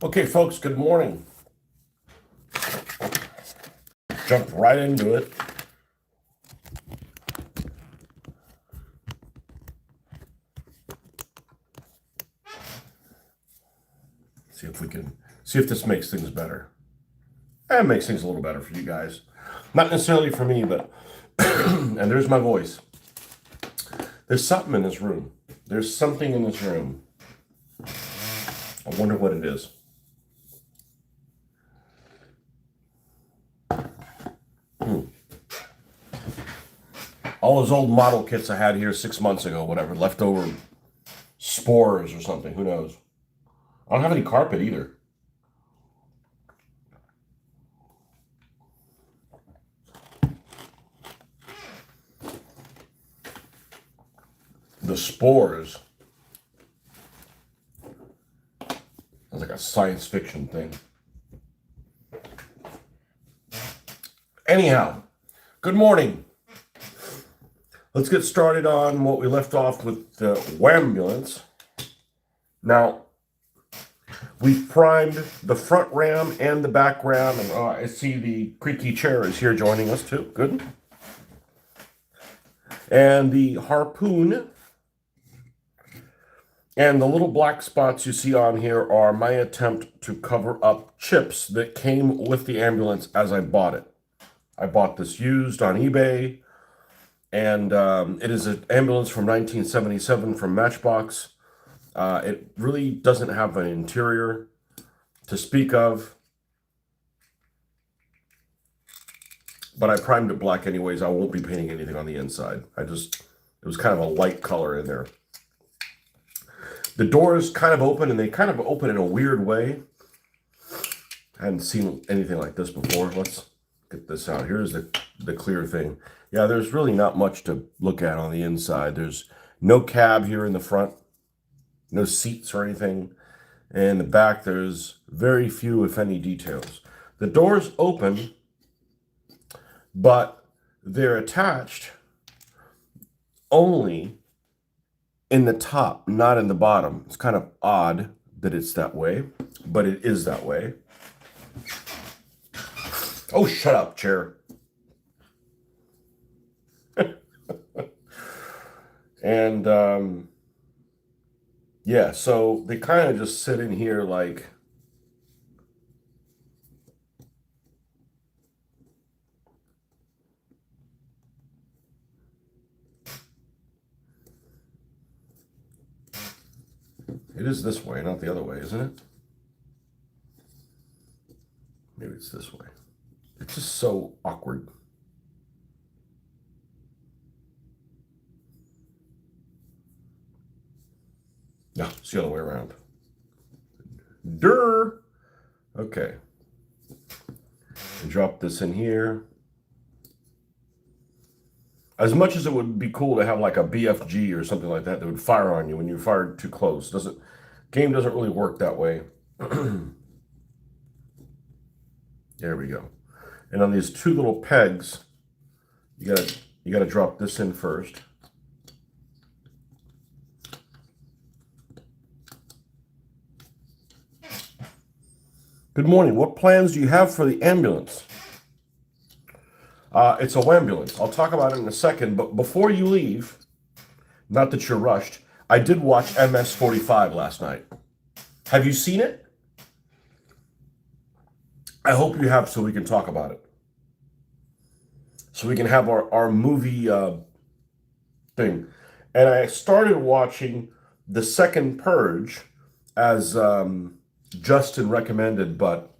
Okay, folks, good morning. Jump right into it. See if this makes things better. And makes things a little better for you guys. Not necessarily for me, but and there's my voice. There's something in this room. There's something in this room. I wonder what it is. All those old model kits I had here 6 months ago, whatever, leftover spores or something, who knows? I don't have any carpet either. The spores. Sounds like a science fiction thing. Anyhow, good morning. Let's get started on what we left off with the Whambulance. Now, we've primed the front ram and the back ram, and I see the creaky chair is here joining us too. Good. And the harpoon and the little black spots you see on here are my attempt to cover up chips that came with the ambulance as I bought it. I bought this used on eBay, and it is an ambulance from 1977 from Matchbox. It really doesn't have an interior to speak of, but I primed it black anyways. I won't be painting anything on the inside. It was kind of a light color in there. The doors kind of open, and they kind of open in a weird way. I hadn't seen anything like this before. Let's get this out. Here's the clear thing. Yeah, there's really not much to look at on the inside. There's no cab here in the front, no seats or anything. And in the back, there's very few, if any, details. The doors open, but they're attached only in the top, not in the bottom. It's kind of odd that it's that way, but it is that way. Oh, shut up, chair. And yeah, so they kind of just sit in here like it is this way, not the other way, isn't it? Maybe it's this way. It's just so awkward. No, it's the other way around. Durr. Okay. And drop this in here. As much as it would be cool to have like a BFG or something like that that would fire on you when you fired too close, game doesn't really work that way. There we go. And on these two little pegs, you gotta drop this in first. Good morning. What plans do you have for the ambulance? It's a Whambulance. I'll talk about it in a second, but before you leave, not that you're rushed, I did watch MS-45 last night. Have you seen it? I hope you have, so we can talk about it. So we can have our movie thing. And I started watching the second Purge as Justin recommended, but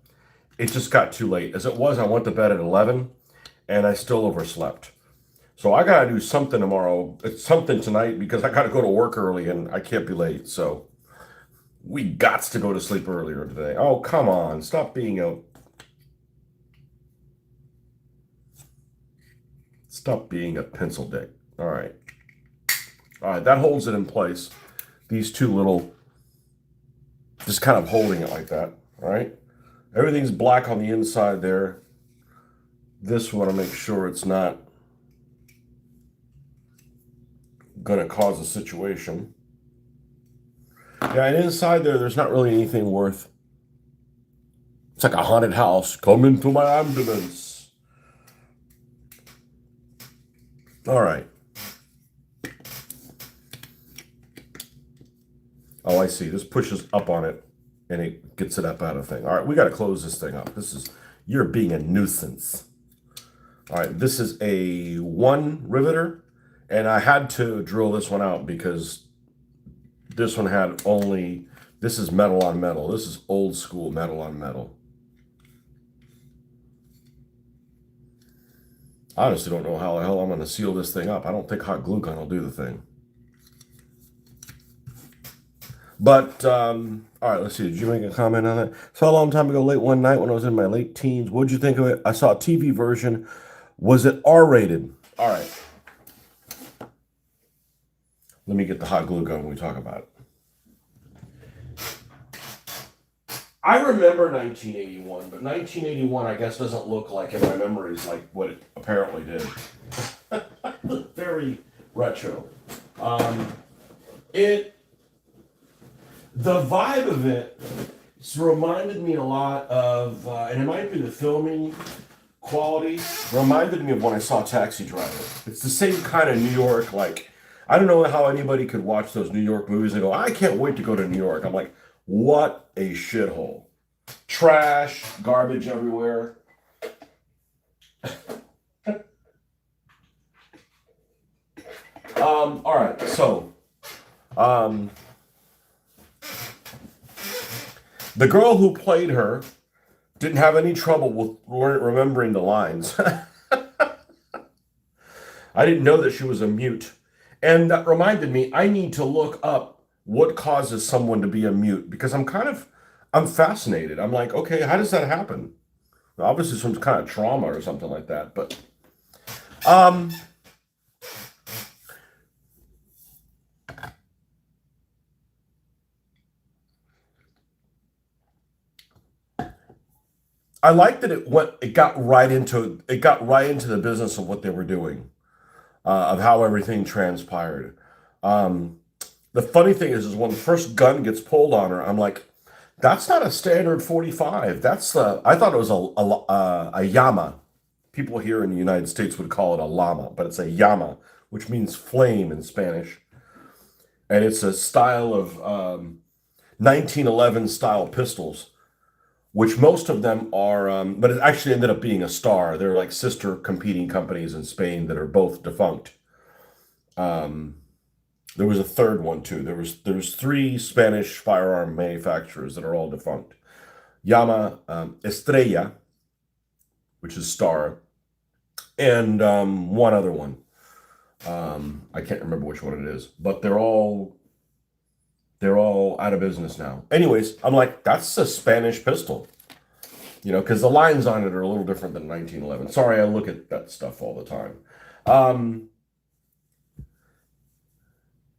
it just got too late. As it was, I went to bed at 11, and I still overslept. So I got to do something tomorrow. It's something tonight because I got to go to work early, and I can't be late. So we got to go to sleep earlier today. Oh, come on. Stop being a... Stop being a pencil dick. All right. All right, that holds it in place. These two little... Just kind of holding it like that. All right. Everything's black on the inside there. This one, to make sure it's not going to cause a situation. Yeah, and inside there's not really anything worth It's like a haunted house. Come into my ambulance. All right. Oh, I see. This pushes up on it and it gets it up out of the thing. All right, we got to close this thing up. You're being a nuisance. All right, this is a 1 riveter, and I had to drill this one out because this one had only, this is metal on metal. This is old school metal on metal. I honestly don't know how the hell I'm going to seal this thing up. I don't think hot glue gun will do the thing. But, all right, let's see. Did you make a comment on that? Saw a long time ago, late one night when I was in my late teens. What'd you think of it? I saw a TV version. Was it R-rated? All right. Let me get the hot glue gun when we talk about it. I remember 1981, but 1981, I guess, doesn't look like in my memories like what it apparently did. Very retro. The vibe of it reminded me a lot of, and it might be the filming quality, reminded me of when I saw Taxi Driver. It's the same kind of New York, like, I don't know how anybody could watch those New York movies and go, I can't wait to go to New York. I'm like, what a shithole. Trash, garbage everywhere. All right, so, the girl who played her didn't have any trouble with remembering the lines. I didn't know that she was a mute. And that reminded me, I need to look up what causes someone to be a mute because I'm fascinated. I'm like, okay, how does that happen? Obviously some kind of trauma or something like that, but I like that it got right into the business of what they were doing, of how everything transpired. The funny thing is when the first gun gets pulled on her, I'm like, that's not a standard 45. I thought it was a llama. People here in the United States would call it a llama, but it's a llama, which means flame in Spanish. And it's a style of 1911 style pistols, which most of them are, but it actually ended up being a Star. They're like sister competing companies in Spain that are both defunct. There was a third one too. There's 3 Spanish firearm manufacturers that are all defunct. Llama, Estrella, which is Star, and one other one. I can't remember which one it is, but they're all out of business now. Anyways, I'm like, that's a Spanish pistol, because the lines on it are a little different than 1911. Sorry, I look at that stuff all the time.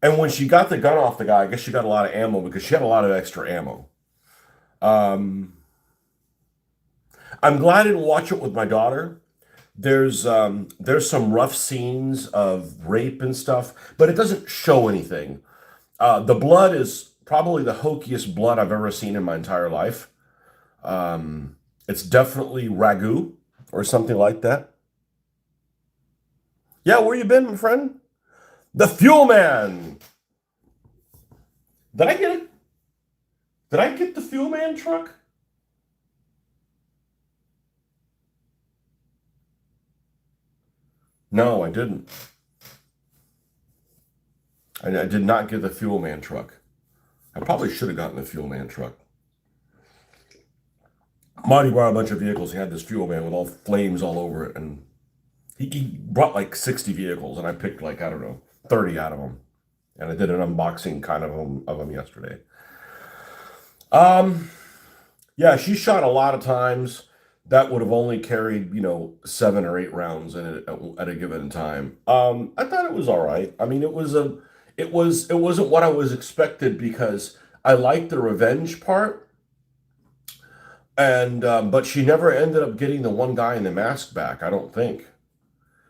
And when she got the gun off the guy, I guess she got a lot of ammo because she had a lot of extra ammo. I'm glad I didn't watch it with my daughter. There's some rough scenes of rape and stuff, but it doesn't show anything. The blood is probably the hokiest blood I've ever seen in my entire life. It's definitely ragu or something like that. Yeah, where you been, my friend? The Fuel Man. Did I get it? Did I get the Fuel Man truck? No, I didn't. I did not get the Fuel Man truck. I probably should have gotten the Fuel Man truck. Marty brought a bunch of vehicles. He had this Fuel Man with all flames all over it, and he brought like 60 vehicles, and I picked like, I don't know, 30 out of them. And I did an unboxing kind of them yesterday. Yeah, she shot a lot of times. That would have only carried, 7 or 8 rounds in it at a given time. I thought it was all right. I mean, it wasn't what I was expected because I liked the revenge part. And but she never ended up getting the one guy in the mask back, I don't think.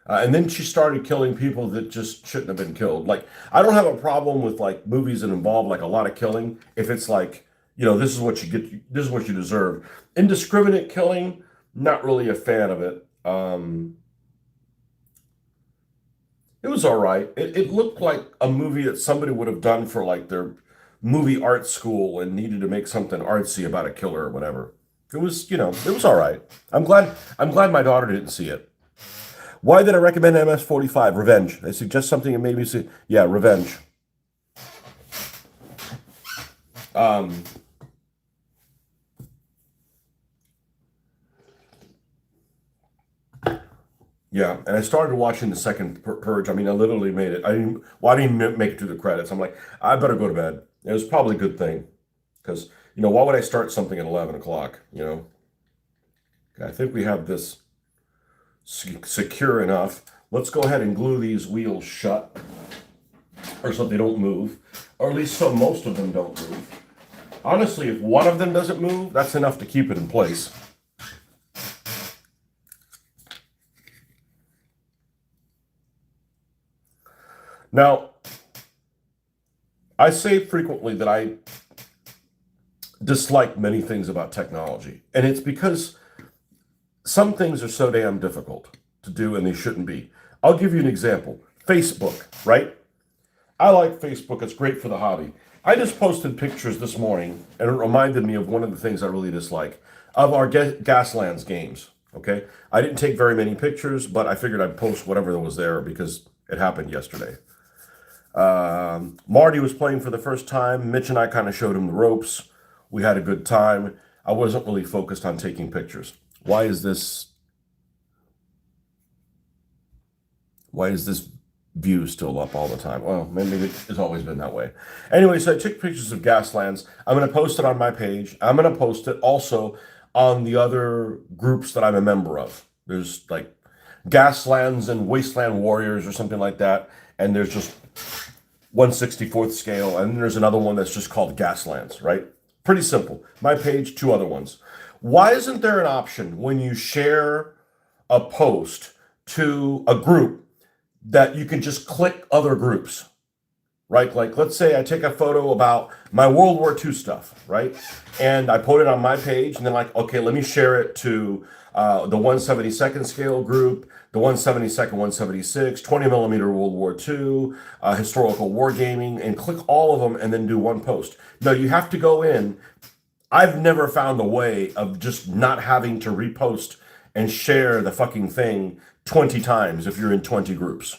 And then she started killing people that just shouldn't have been killed. Like, I don't have a problem with like movies that involve like a lot of killing if it's like, this is what you get. This is what you deserve. Indiscriminate killing, not really a fan of it. It was all right. It looked like a movie that somebody would have done for like their movie art school and needed to make something artsy about a killer or whatever. It was, it was all right. I'm glad my daughter didn't see it. Why did I recommend MS-45? Revenge. They suggest something that made me see. Yeah, revenge. Yeah, and I started watching the second Purge. I mean, I literally made it. I didn't make it to the credits. I'm like, I better go to bed. It was probably a good thing because, why would I start something at 11 o'clock? Okay, I think we have this secure enough. Let's go ahead and glue these wheels shut or so they don't move, or at least so most of them don't move. Honestly, if one of them doesn't move, that's enough to keep it in place. Now, I say frequently that I dislike many things about technology, and it's because some things are so damn difficult to do and they shouldn't be. I'll give you an example. Facebook, right? I like Facebook. It's great for the hobby. I just posted pictures this morning, and it reminded me of one of the things I really dislike, of our Gaslands games, okay? I didn't take very many pictures, but I figured I'd post whatever was there because it happened yesterday. Marty was playing for the first time. Mitch and I kind of showed him the ropes. We had a good time. I wasn't really focused on taking pictures. Why is this view still up all the time? Well, maybe it's always been that way. Anyway, so I took pictures of Gaslands. I'm going to post it on my page. I'm going to post it also on the other groups that I'm a member of. There's like Gaslands and Wasteland Warriors or something like that. And there's just 1/64th scale. And then there's another one that's just called Gaslands, right? Pretty simple. My page, two other ones. Why isn't there an option when you share a post to a group that you can just click other groups, right? Like, let's say I take a photo about my World War II stuff, right? And I put it on my page, and then like, okay, let me share it to the 1/72nd scale group, the 1/72nd, 176, 20 millimeter World War II, historical wargaming, and click all of them and then do one post. No, you have to go in. I've never found a way of just not having to repost and share the fucking thing 20 times if you're in 20 groups.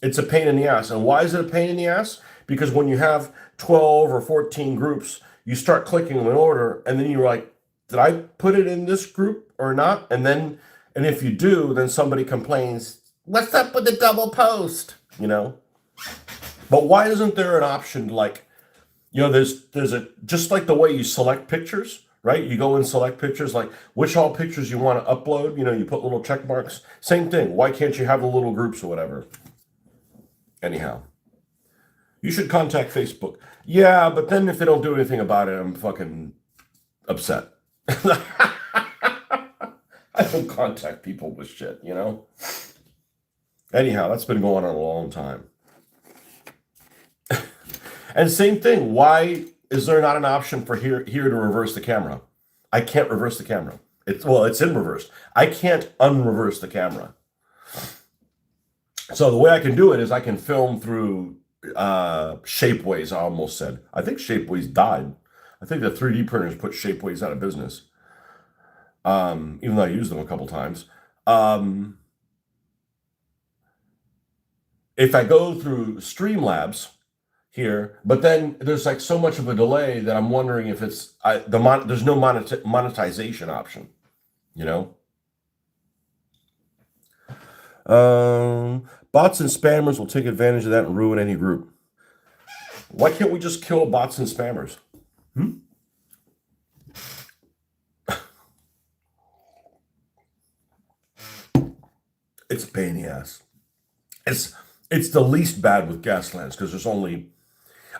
It's a pain in the ass. And why is it a pain in the ass? Because when you have 12 or 14 groups, you start clicking them in order, and then you're like, did I put it in this group or not? And if you do, then somebody complains, what's up with the double post? But why isn't there an option like, there's a, just like the way you select pictures, right? You go and select pictures, like which all pictures you want to upload, you put little check marks. Same thing. Why can't you have the little groups or whatever? Anyhow, you should contact Facebook. Yeah, but then if they don't do anything about it, I'm fucking upset. I don't contact people with shit, Anyhow, that's been going on a long time. And same thing, why is there not an option for here to reverse the camera? I can't reverse the camera. It's in reverse. I can't unreverse the camera. So the way I can do it is I can film through Shapeways, I almost said. I think Shapeways died. I think the 3D printers put Shapeways out of business. Even though I used them a couple times. If I go through Streamlabs here, but then there's like so much of a delay that I'm wondering if it's there's no monetization option, Bots and spammers will take advantage of that and ruin any group. Why can't we just kill bots and spammers? It's a pain in the ass. It's the least bad with Gaslands because there's only,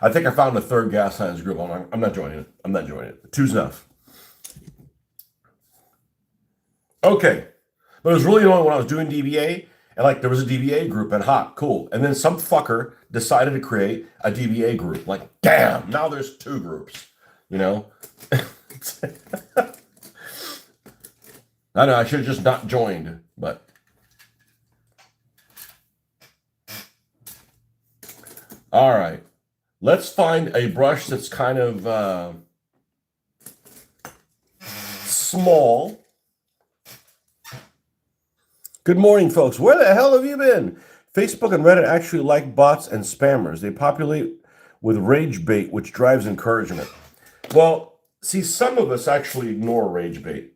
I think I found a third Gaslands group. I'm not joining it. I'm not joining it. Two's enough. Okay. But it was really annoying when I was doing DBA, and like there was a DBA group and hot, cool. And then some fucker decided to create a DBA group. Like, damn, now there's two groups. You know? I know, I should have just not joined, but. All right. Let's find a brush that's kind of small. Good morning, folks. Where the hell have you been? Facebook and Reddit actually like bots and spammers. They populate with rage bait, which drives encouragement. Well, see, some of us actually ignore rage bait.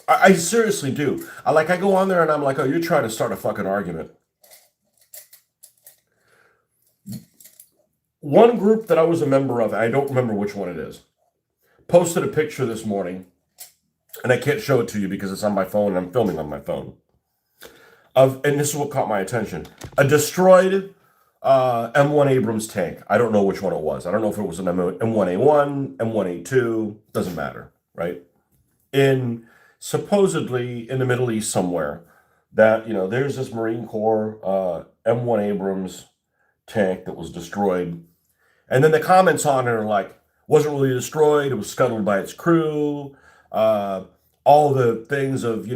I seriously do. I go on there and I'm like, oh, you're trying to start a fucking argument. One group that I was a member of, I don't remember which one it is, posted a picture this morning, and I can't show it to you because it's on my phone and I'm filming on my phone. And this is what caught my attention: a destroyed M1 Abrams tank. I don't know which one it was. I don't know if it was an M1A1, M1A2. Doesn't matter, right? Supposedly in the Middle East somewhere, that there's this Marine Corps M1 Abrams tank that was destroyed. And then the comments on it are like, wasn't really destroyed, it was scuttled by its crew. All the things of,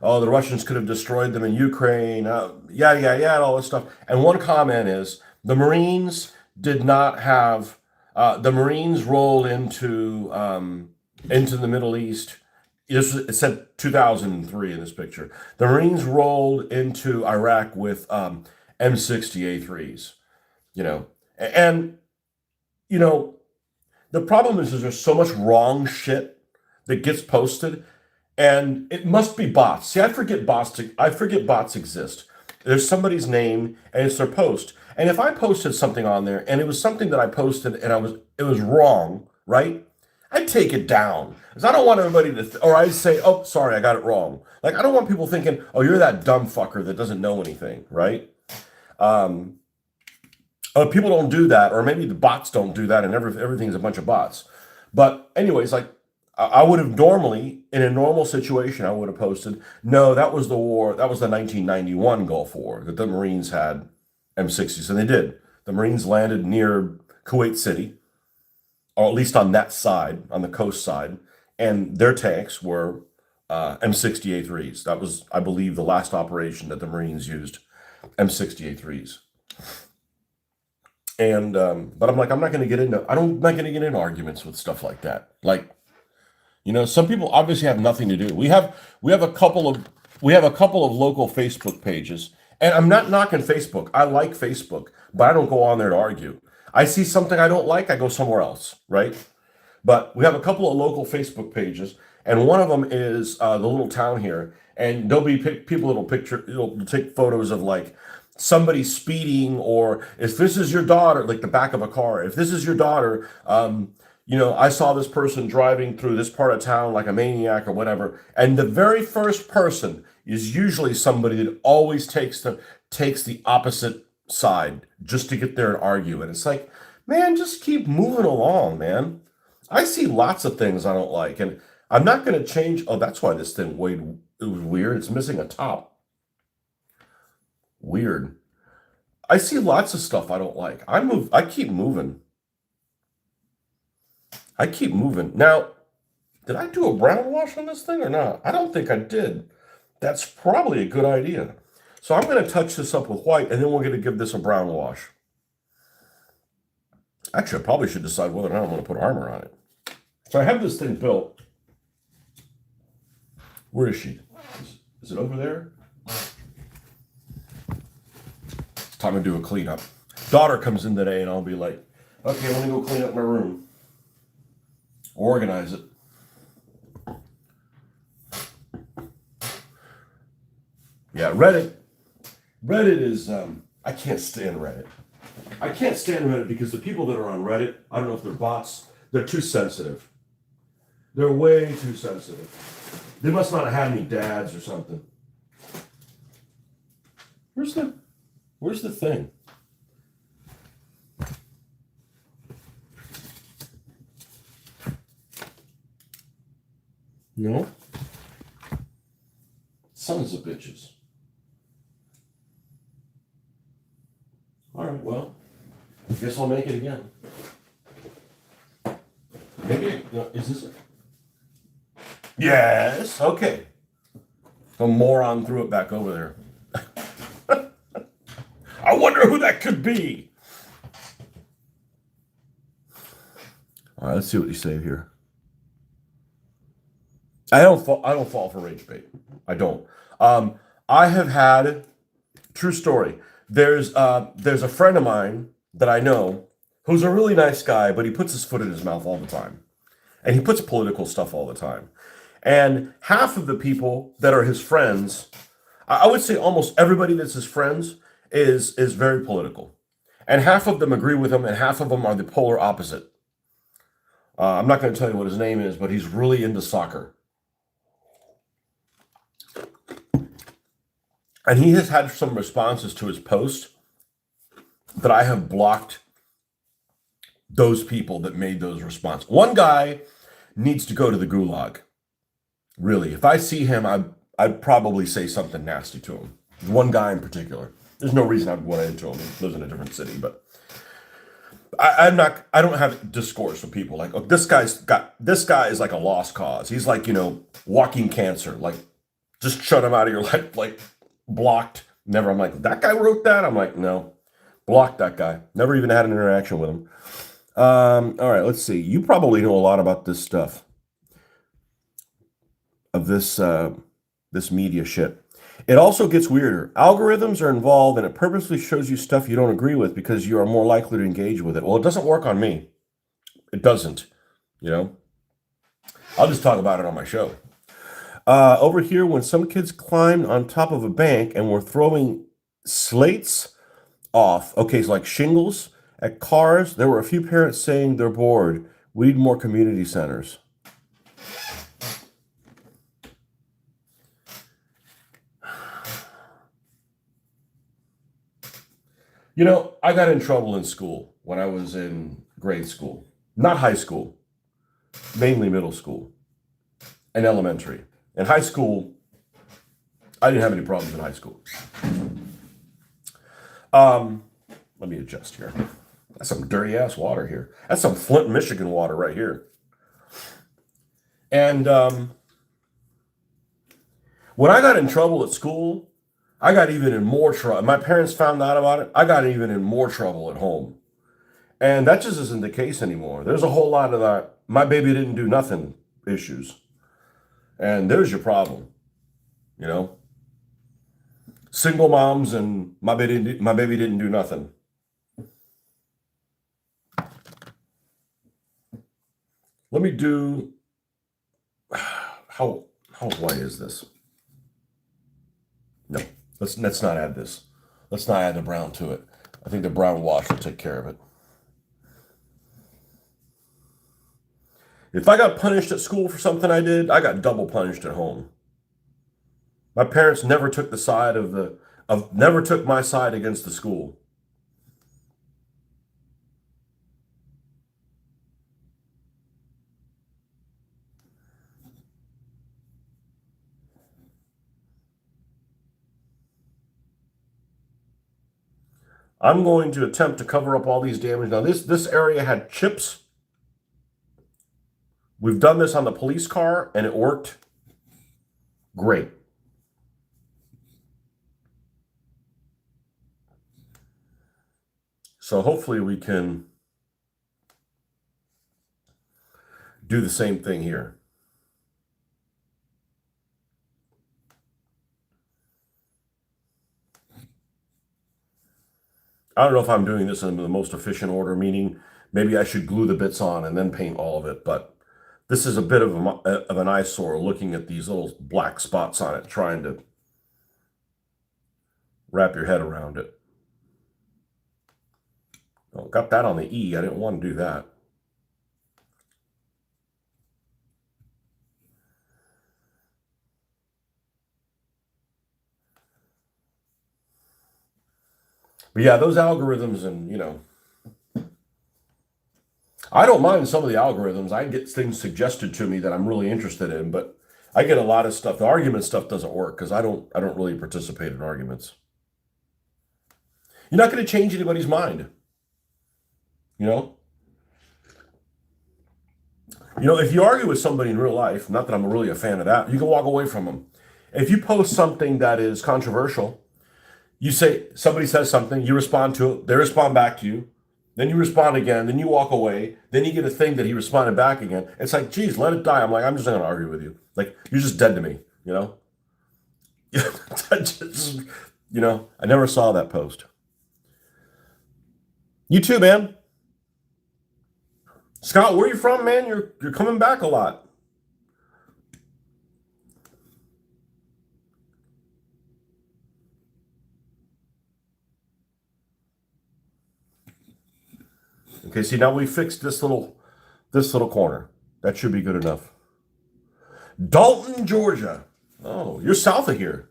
oh, the Russians could have destroyed them in Ukraine, yada, yada, yada, all this stuff. And one comment is, the Marines did not have, the Marines rolled into the Middle East. It said 2003 in this picture. The Marines rolled into Iraq with M60A3s, and the problem is there's so much wrong shit that gets posted, and it must be bots. See, I forget bots exist. There's somebody's name and it's their post. And if I posted something on there and it was something that I posted and it was wrong, right? I'd take it down because I don't want everybody to, or I'd say, oh, sorry, I got it wrong. I don't want people thinking, oh, you're that dumb fucker that doesn't know anything, right? People don't do that, or maybe the bots don't do that, and everything's a bunch of bots. But anyways, I would have normally, in a normal situation, I would have posted, no, that was the war, that was the 1991 Gulf War, that the Marines had M60s, and they did. The Marines landed near Kuwait City, or at least on that side, on the coast side, and their tanks were M60A3s. That was, I believe, the last operation that the Marines used M60A3s. And but I'm not going to get into arguments with stuff like that. Some people obviously have nothing to do. We have a couple of local Facebook pages, and I'm not knocking Facebook. I like Facebook, but I don't go on there to argue. I see something I don't like, I go somewhere else, right? But we have a couple of local Facebook pages, and one of them is the little town here, and there'll be people that'll take photos of somebody speeding, or if this is your daughter, the back of a car, if this is your daughter, I saw this person driving through this part of town like a maniac or whatever. And the very first person is usually somebody that always takes the opposite side just to get there and argue. And it's like, man, just keep moving along, man. I see lots of things I don't like, and I'm not going to change. Oh, that's why this thing it was weird. It's missing a top. Weird. I see lots of stuff I don't like. I keep moving. Now, did I do a brown wash on this thing or not? I don't think I did. That's probably a good idea. So I'm going to touch this up with white, and then we're going to give this a brown wash. Actually, I probably should decide whether or not I'm going to put armor on it. So I have this thing built. Where is she? Is it over there? Time to do a cleanup. Daughter comes in today and I'll be like, okay, I'm gonna go clean up my room. Organize it. Yeah, Reddit is, I can't stand Reddit. I can't stand Reddit because the people that are on Reddit, I don't know if they're bots, they're too sensitive. They're way too sensitive. They must not have had any dads or something. Where's the thing? No? Sons of bitches. All right, well, I guess I'll make it again. Maybe, is this it? Yes. Okay. A moron threw it back over there. I wonder who that could be. All right, let's see what you say here. I don't fall for rage bait. I don't. I have had true story. There's a friend of mine that I know who's a really nice guy, but he puts his foot in his mouth all the time. And he puts political stuff all the time. And half of the people that are his friends, I would say almost everybody that's his friends is very political. And half of them agree with him, and half of them are the polar opposite. I'm not going to tell you what his name is, but he's really into soccer. And he has had some responses to his post that I have blocked those people that made those responses. One guy needs to go to the gulag. Really, if I see him, I'd probably say something nasty to him. One guy in particular. There's no reason I'd want into him. He lives in a different city, but I'm not. I don't have discourse with people like, oh, this guy is like a lost cause. He's like, walking cancer. Like, just shut him out of your life. Like, blocked. Never. I'm like, that guy wrote that. I'm like, no, blocked that guy. Never even had an interaction with him. All right, let's see. You probably know a lot about this stuff. Of this media shit. It also gets weirder. Algorithms are involved and it purposely shows you stuff you don't agree with because you are more likely to engage with it. Well, it doesn't work on me. It doesn't. I'll just talk about it on my show. Over here, when some kids climbed on top of a bank and were throwing slates off, okay, so like shingles at cars, there were a few parents saying they're bored. We need more community centers. I got in trouble in school when I was in grade school. Not high school, mainly middle school and elementary. In high school, I didn't have any problems in high school. Let me adjust here. That's some dirty ass water here. That's some Flint, Michigan water right here. And when I got in trouble at school, I got even in more trouble. My parents found out about it. I got even in more trouble at home. And that just isn't the case anymore. There's a whole lot of that my baby didn't do nothing issues. And there's your problem. Single moms and my baby didn't do nothing. Let me do how white is this? No. Let's not add this. Let's not add the brown to it. I think the brown wash will take care of it. If I got punished at school for something I did, I got double punished at home. My parents never took the side never took my side against the school. I'm going to attempt to cover up all these damage. Now, this area had chips. We've done this on the police car, and it worked great. So hopefully we can do the same thing here. I don't know if I'm doing this in the most efficient order, meaning maybe I should glue the bits on and then paint all of it, but this is a bit of an eyesore looking at these little black spots on it, trying to wrap your head around it. Oh, got that on the E. I didn't want to do that. But yeah, those algorithms and, I don't mind some of the algorithms. I get things suggested to me that I'm really interested in, but I get a lot of stuff. The argument stuff doesn't work because I don't really participate in arguments. You're not going to change anybody's mind. You know, if you argue with somebody in real life, not that I'm really a fan of that, you can walk away from them. If you post something that is controversial, you say, somebody says something, you respond to it, they respond back to you, then you respond again, then you walk away, then you get a thing that he responded back again. It's like, geez, let it die. I'm like, I'm just not gonna argue with you. Like, you're just dead to me, you know? Just, you know, I never saw that post. You too, man. Scott, where you from, man? You're coming back a lot. Okay, see now we fixed this little corner. That should be good enough. Dalton, Georgia. Oh, you're south of here.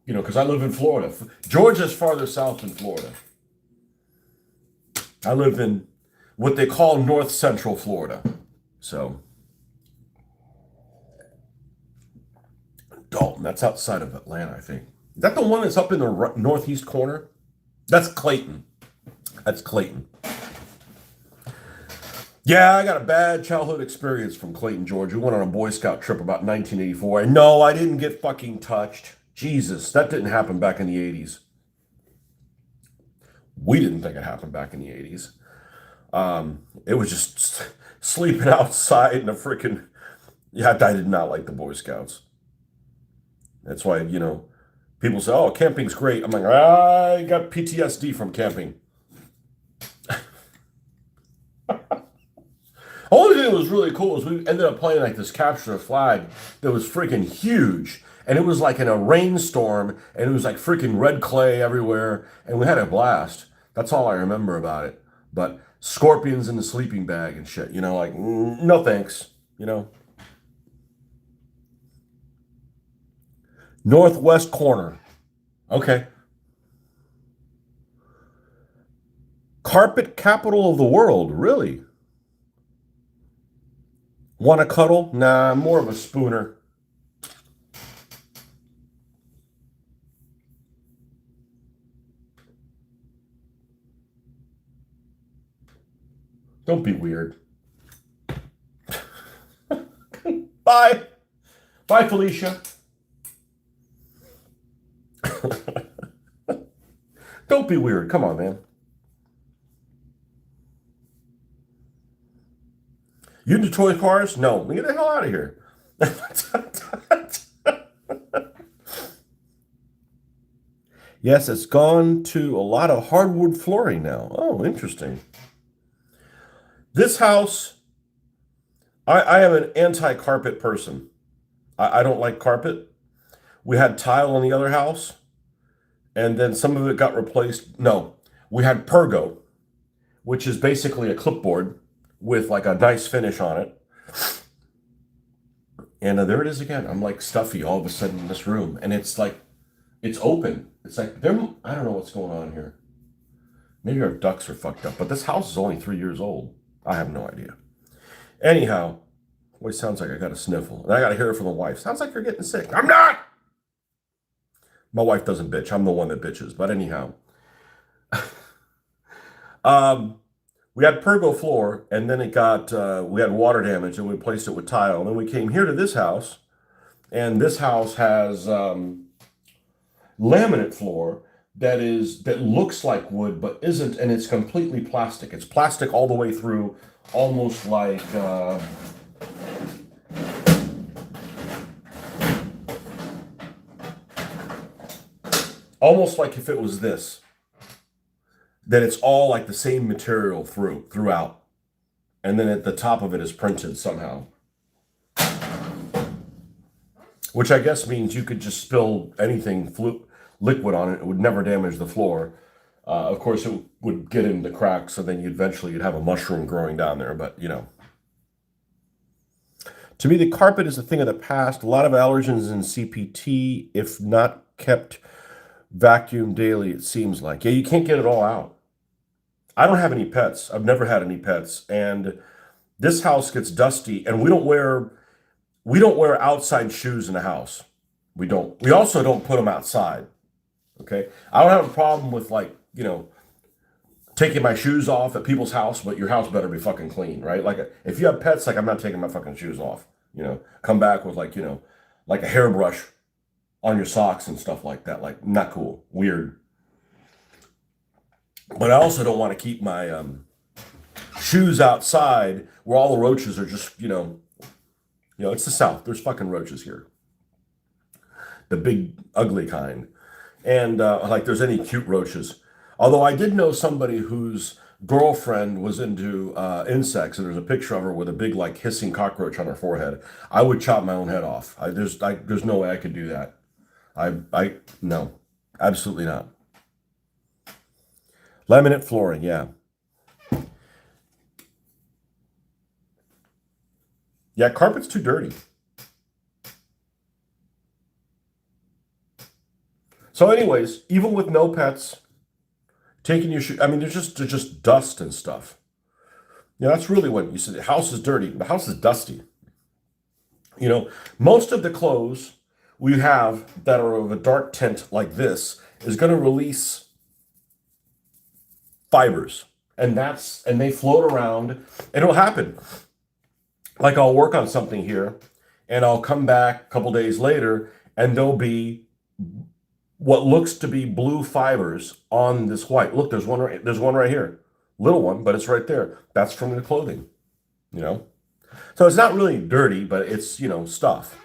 You know, because I live in Florida. Georgia's farther south than Florida. I live in what they call North Central Florida. So, Dalton, that's outside of Atlanta, I think. Is that the one that's up in the northeast corner? That's Clayton. That's Clayton. Yeah, I got a bad childhood experience from Clayton, Georgia. We went on a Boy Scout trip about 1984. And no, I didn't get fucking touched. Jesus, that didn't happen back in the 80s. We didn't think it happened back in the 80s. It was just sleeping outside in a freaking. Yeah, I did not like the Boy Scouts. That's why, you know, people say, oh, camping's great. I'm like, I got PTSD from camping. Only thing that was really cool is we ended up playing like this capture the flag that was freaking huge. And it was like in a rainstorm, and it was like freaking red clay everywhere, and we had a blast. That's all I remember about it. But scorpions in the sleeping bag and shit, you know, like, no thanks, you know. Northwest corner. Okay. Carpet capital of the world, really? Want to cuddle? Nah, I'm more of a spooner. Don't be weird. Bye. Bye, Felicia. Don't be weird. Come on, man. You into toy cars? No. Get the hell out of here. Yes, it's gone to a lot of hardwood flooring now. Oh, interesting. This house, I am an anti-carpet person. I don't like carpet. We had tile on the other house, and then some of it got replaced. No, we had Pergo, which is basically a clipboard with like a nice finish on it. And there it is again. I'm like stuffy all of a sudden in this room, and it's like it's open. It's like there. I don't know what's going on here. Maybe our ducks are fucked up, but this house is only 3 years old. I have no idea. Anyhow, always sounds like I got a sniffle, and I got to hear it from the wife. Sounds like you're getting sick. I'm not. My wife doesn't bitch. I'm the one that bitches. But anyhow, um, we had pergo floor, and then it got we had water damage, and we replaced it with tile. And then we came here to this house, and this house has laminate floor that looks like wood but isn't, and it's completely plastic. It's plastic all the way through, almost like almost like if it was this, that it's all like the same material throughout, and then at the top of it is printed somehow, which I guess means you could just spill anything liquid on it. It would never damage the floor. Of course, it would get into cracks, so then you'd have a mushroom growing down there. But you know, to me, the carpet is a thing of the past. A lot of allergens in CPT, if not kept vacuumed daily, it seems like. Yeah, you can't get it all out. I don't have any pets. I've never had any pets, and this house gets dusty, and we don't wear outside shoes in the house. We don't. We also don't put them outside. Okay. I don't have a problem with, like, you know, taking my shoes off at people's house, but your house better be fucking clean, right? Like if you have pets, like I'm not taking my fucking shoes off. Come back with like like a hairbrush on your socks and stuff like that. Like not cool, weird. But I also don't want to keep my shoes outside where all the roaches are just it's the South. There's fucking roaches here, the big ugly kind, and like there's any cute roaches. Although I did know somebody whose girlfriend was into insects, and there's a picture of her with a big like hissing cockroach on her forehead. I would chop my own head off. There's no way I could do that. I no, absolutely not. Laminate flooring, yeah. Yeah, carpet's too dirty. So, anyways, even with no pets, taking your shoe, I mean, there's just dust and stuff. That's really what you said. The house is dirty. The house is dusty. Most of the clothes we have that are of a dark tint like this is going to release fibers, and they float around, and it'll happen. Like I'll work on something here, and I'll come back a couple days later, and there'll be what looks to be blue fibers on this white. Look, there's one right here, little one, but it's right there. That's from the clothing, So it's not really dirty, but it's stuff.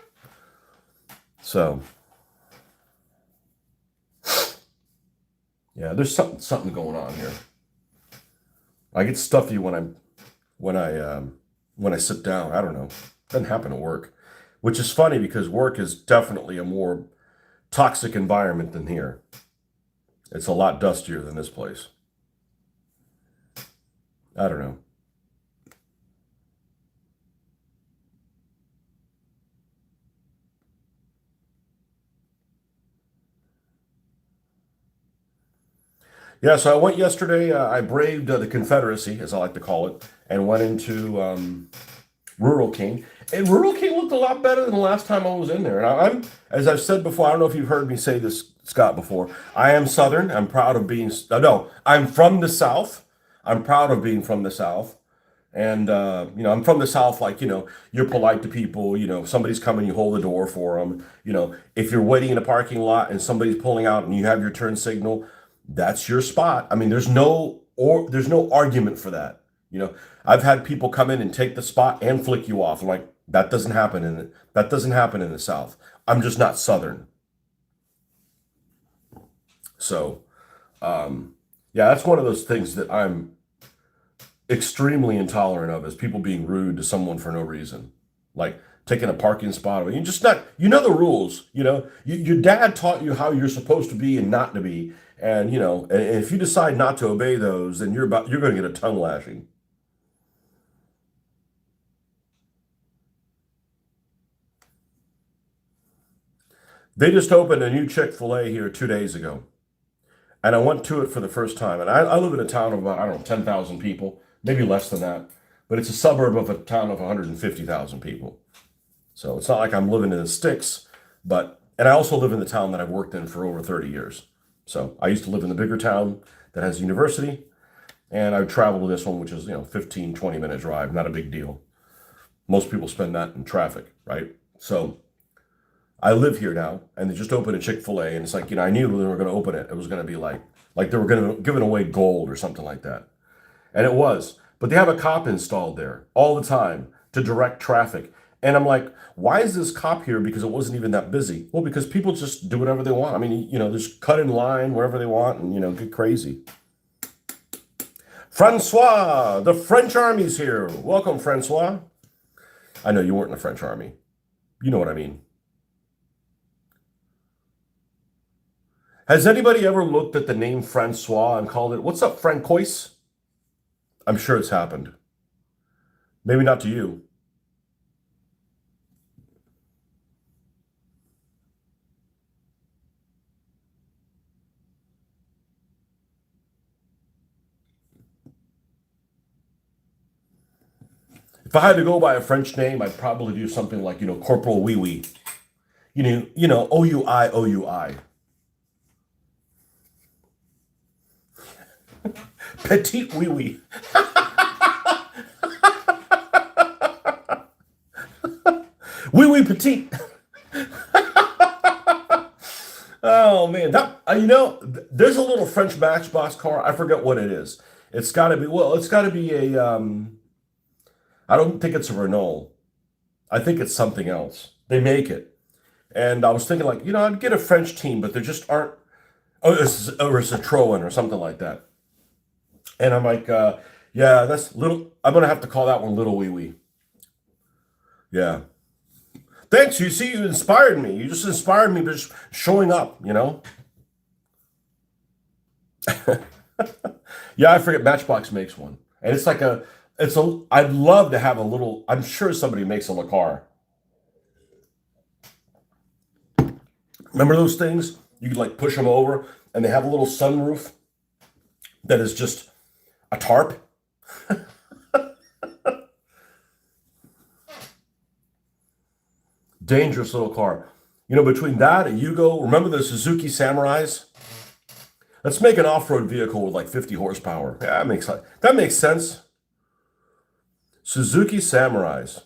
So yeah, there's something going on here. I get stuffy when I sit down. I don't know. Doesn't happen at work, which is funny because work is definitely a more toxic environment than here. It's a lot dustier than this place. I don't know. Yeah, so I went yesterday. I braved the Confederacy, as I like to call it, and went into Rural King. And Rural King looked a lot better than the last time I was in there. And as I've said before, I don't know if you've heard me say this, Scott, before. I am Southern. I'm proud of being, no, I'm from the South. I'm proud of being from the South. And, I'm from the South, like, you're polite to people. If somebody's coming, you hold the door for them. If you're waiting in a parking lot and somebody's pulling out and you have your turn signal, that's your spot. I mean, there's no argument for that. I've had people come in and take the spot and flick you off. I'm like, that doesn't happen in the South. I'm just not Southern. So, yeah, that's one of those things that I'm extremely intolerant of, is people being rude to someone for no reason, like taking a parking spot. You just not, the rules. Your dad taught you how you're supposed to be and not to be, and and if you decide not to obey those, then you're going to get a tongue lashing. They just opened a new Chick-fil-A here 2 days ago, and I went to it for the first time. And I live in a town of about, I don't know, 10,000 people, maybe less than that, but it's a suburb of a town of 150,000 people. So it's not like I'm living in the sticks, and I also live in the town that I've worked in for over 30 years. So I used to live in the bigger town that has a university, and I would travel to this one, which is, 15, 20-minute drive, not a big deal. Most people spend that in traffic, right? So I live here now, and they just opened a Chick-fil-A, and it's like, I knew when they were going to open it, it was going to be like they were going to giving away gold or something like that. And it was. But they have a cop installed there all the time to direct traffic. And I'm like, why is this cop here? Because it wasn't even that busy. Well, because people just do whatever they want. I mean, just cut in line wherever they want and, get crazy. Francois, the French Army's here. Welcome, Francois. I know you weren't in the French Army. You know what I mean. Has anybody ever looked at the name Francois and called it, what's up, Francois? I'm sure it's happened. Maybe not to you. If I had to go by a French name, I'd probably do something like, Corporal Wee Wee. OUI, OUI. Petite wee wee. Wee wee petite. Oh man, that there's a little French Matchbox car. I forget what it is. It's got to be it's got to be a. I don't think it's a Renault. I think it's something else. They make it, and I was thinking like I'd get a French team, but there just aren't. Oh, it's a Citroen or something like that. And I'm like, yeah, that's little. I'm gonna have to call that one Little Wee Wee. Yeah. Thanks. You see, you inspired me. You just inspired me by just showing up. Yeah, I forget Matchbox makes one, and it's like a. It's a. I'd love to have a little. I'm sure somebody makes a car. Remember those things? You could like push them over, and they have a little sunroof that is just a tarp. Dangerous little car. Between that and Yugo, remember the Suzuki Samurais? Let's make an off-road vehicle with like 50 horsepower. Yeah, that makes sense. Suzuki Samurais.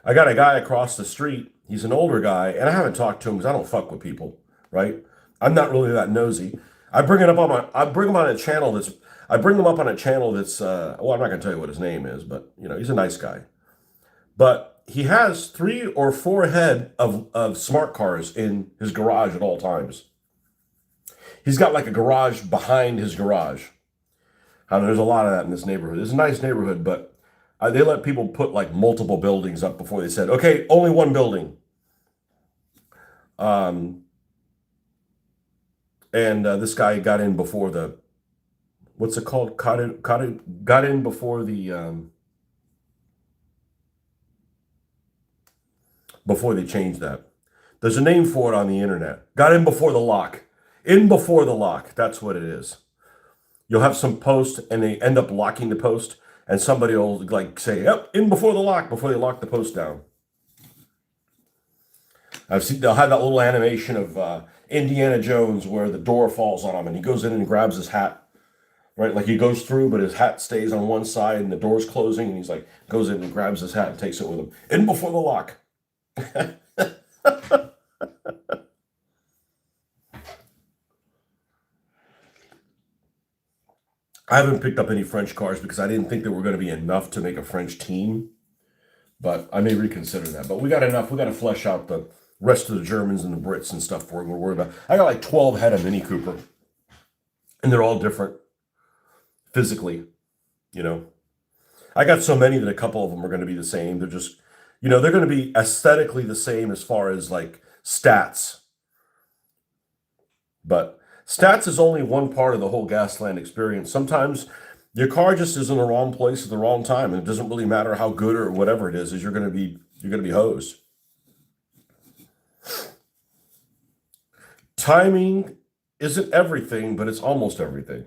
I got a guy across the street. He's an older guy, and I haven't talked to him because I don't fuck with people, right? I'm not really that nosy. I bring him on a channel that's. I bring him up on a channel that's. I'm not gonna tell you what his name is, but he's a nice guy. But he has 3 or 4 head of smart cars in his garage at all times. He's got like a garage behind his garage. I know there's a lot of that in this neighborhood. It's a nice neighborhood, but they let people put like multiple buildings up before they said, okay, only one building. And this guy got in before the, what's it called? Got in before before they changed that. There's a name for it on the internet. Got in before the lock. In before the lock. That's what it is. You'll have some post and they end up locking the post, and somebody will like say, yep, in before the lock, before they lock the post down. They'll have that little animation of Indiana Jones where the door falls on him and he goes in and grabs his hat, right? Like he goes through, but his hat stays on one side and the door's closing, and he's like, goes in and grabs his hat and takes it with him. In before the lock. I haven't picked up any French cars because I didn't think there were going to be enough to make a French team, but I may reconsider that. But we got enough. We got to flesh out the rest of the Germans and the Brits and stuff we're worried about. I got like 12 head of Mini Cooper, and they're all different physically. I got so many that a couple of them are going to be the same. They're just, they're going to be aesthetically the same as far as like stats. But stats is only one part of the whole Gasland experience. Sometimes your car just is in the wrong place at the wrong time, and it doesn't really matter how good or whatever it is you're going to be hosed. Timing isn't everything, but it's almost everything.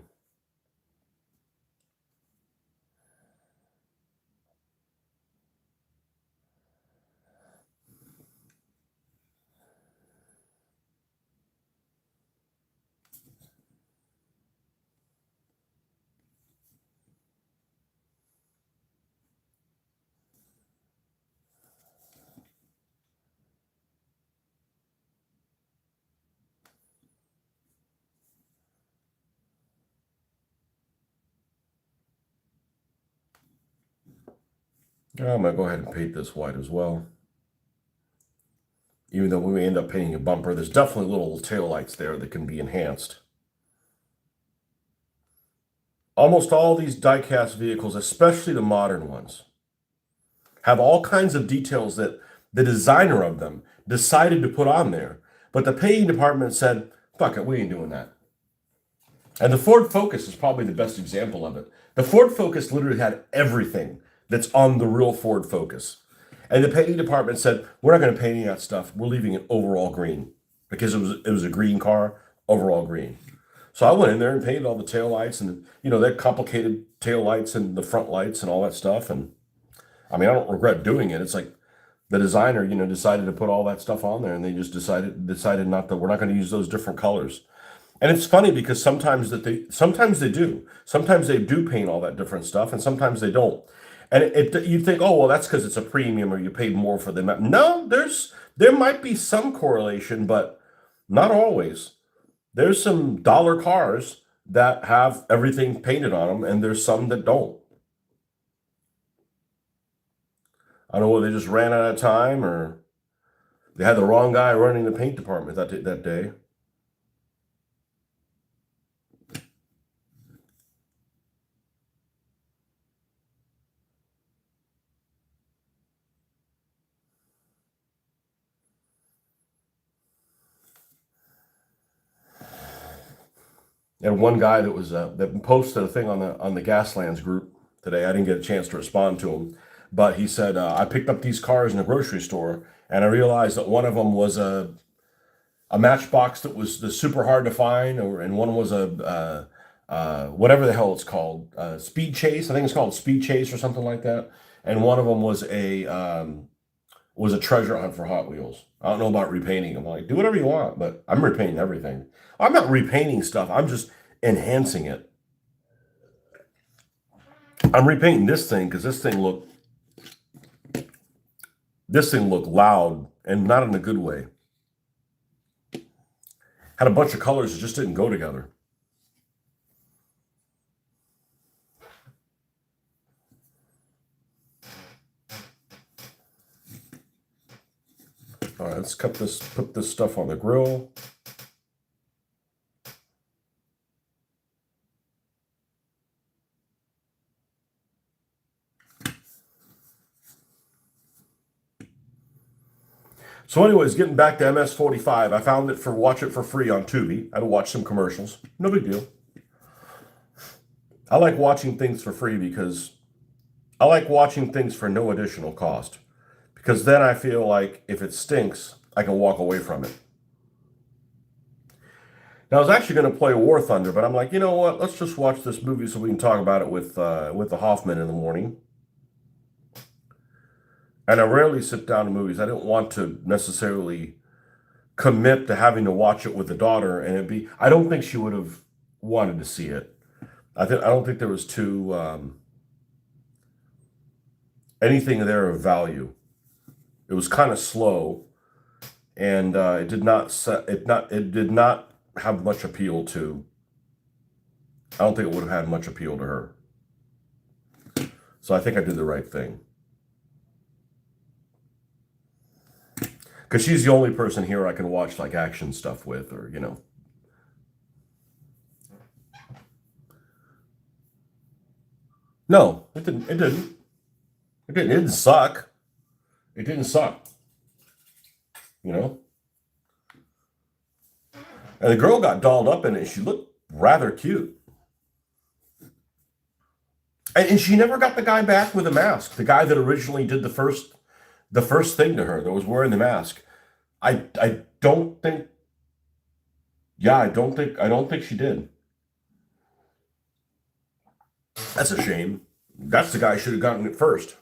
I'm going to go ahead and paint this white as well. Even though we may end up painting a bumper, there's definitely little tail lights there that can be enhanced. Almost all these die-cast vehicles, especially the modern ones, have all kinds of details that the designer of them decided to put on there. But the painting department said, fuck it, we ain't doing that. And the Ford Focus is probably the best example of it. The Ford Focus literally had everything that's on the real Ford Focus. And the painting department said, we're not going to paint any of that stuff. We're leaving it overall green because it was a green car, overall green. So I went in there and painted all the tail lights and, that complicated tail lights and the front lights and all that stuff. And I mean, I don't regret doing it. It's like The designer, decided to put all that stuff on there, and they just decided not to. We're not going to use those different colors. And it's funny because sometimes they do paint all that different stuff, and sometimes they don't. And you think, oh well, that's because it's a premium or you paid more for them. No, there might be some correlation, but not always. There's some dollar cars that have everything painted on them, and there's some that don't. I don't know whether they just ran out of time or they had the wrong guy running the paint department that day. And one guy that posted a thing on the Gaslands group today. I didn't get a chance to respond to him, but he said I picked up these cars in the grocery store, and I realized that one of them was a Matchbox that was super hard to find, and one was a whatever the hell it's called, Speed Chase. I think it's called Speed Chase or something like that. And one of them was a treasure hunt for Hot Wheels. I don't know about repainting. I'm like, do whatever you want, but I'm repainting everything. I'm not repainting stuff. I'm just enhancing it. I'm repainting this thing because this thing looked loud and not in a good way. Had a bunch of colors that just didn't go together. All right, let's put this stuff on the grill. So anyways, getting back to MS-45, I found it watch it for free on Tubi. I had to watch some commercials. No big deal. I like watching things for free because I like watching things for no additional cost. Because then I feel like if it stinks, I can walk away from it. Now I was actually going to play War Thunder, but I'm like, you know what? Let's just watch this movie so we can talk about it with the Hoffman in the morning. And I rarely sit down to movies. I don't want to necessarily commit to having to watch it with the daughter, and I don't think she would have wanted to see it. I don't think there was anything there of value. It was kind of slow, and it did not have much appeal to. I don't think it would have had much appeal to her. So I think I did the right thing. Because she's the only person here I can watch like action stuff with, or No, it didn't. It didn't. It didn't. It didn't suck. It didn't suck. And the girl got dolled up in it. She looked rather cute. And she never got the guy back with a mask. The guy that originally did the first thing to her, that was wearing the mask. I don't think. Yeah, I don't think she did. That's a shame. That's the guy who should have gotten it first.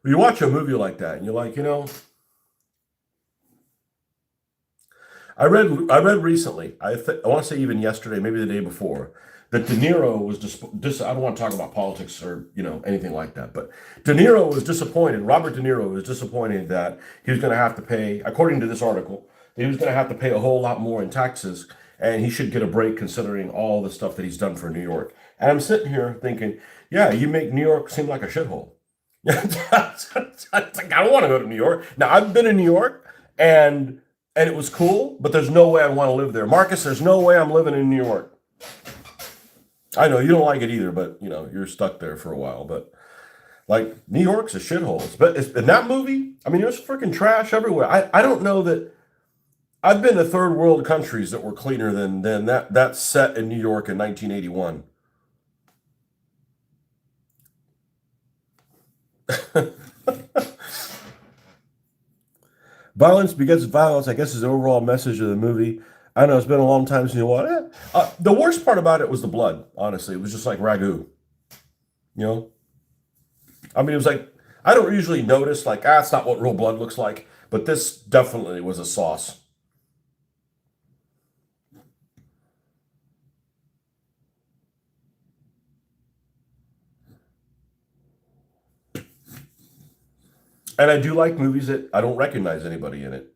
When you watch a movie like that, and you're like, I read recently. I want to say even yesterday, maybe the day before, that De Niro was I don't want to talk about politics or anything like that, but De Niro was disappointed. Robert De Niro was disappointed that he was going to have to pay, according to this article, that he was going to have to pay a whole lot more in taxes, and he should get a break considering all the stuff that he's done for New York. And I'm sitting here thinking, yeah, you make New York seem like a shithole. I don't want to go to New York. Now I've been in New York, and it was cool, but there's no way I want to live there. Marcus, there's no way I'm living in New York. I know you don't like it either, but you're stuck there for a while. But like New York's a shithole. But in that movie, I mean, there's freaking trash everywhere. I don't know that I've been to third world countries that were cleaner than that set in New York in 1981. Violence begets violence, I guess, is the overall message of the movie. I don't know, it's been a long time since you watched it. The worst part about it was the blood, honestly. It was just like ragu, you know? I mean, it was like, I don't usually notice, like, it's not what real blood looks like, but this definitely was a sauce. And I do like movies that I don't recognize anybody in it.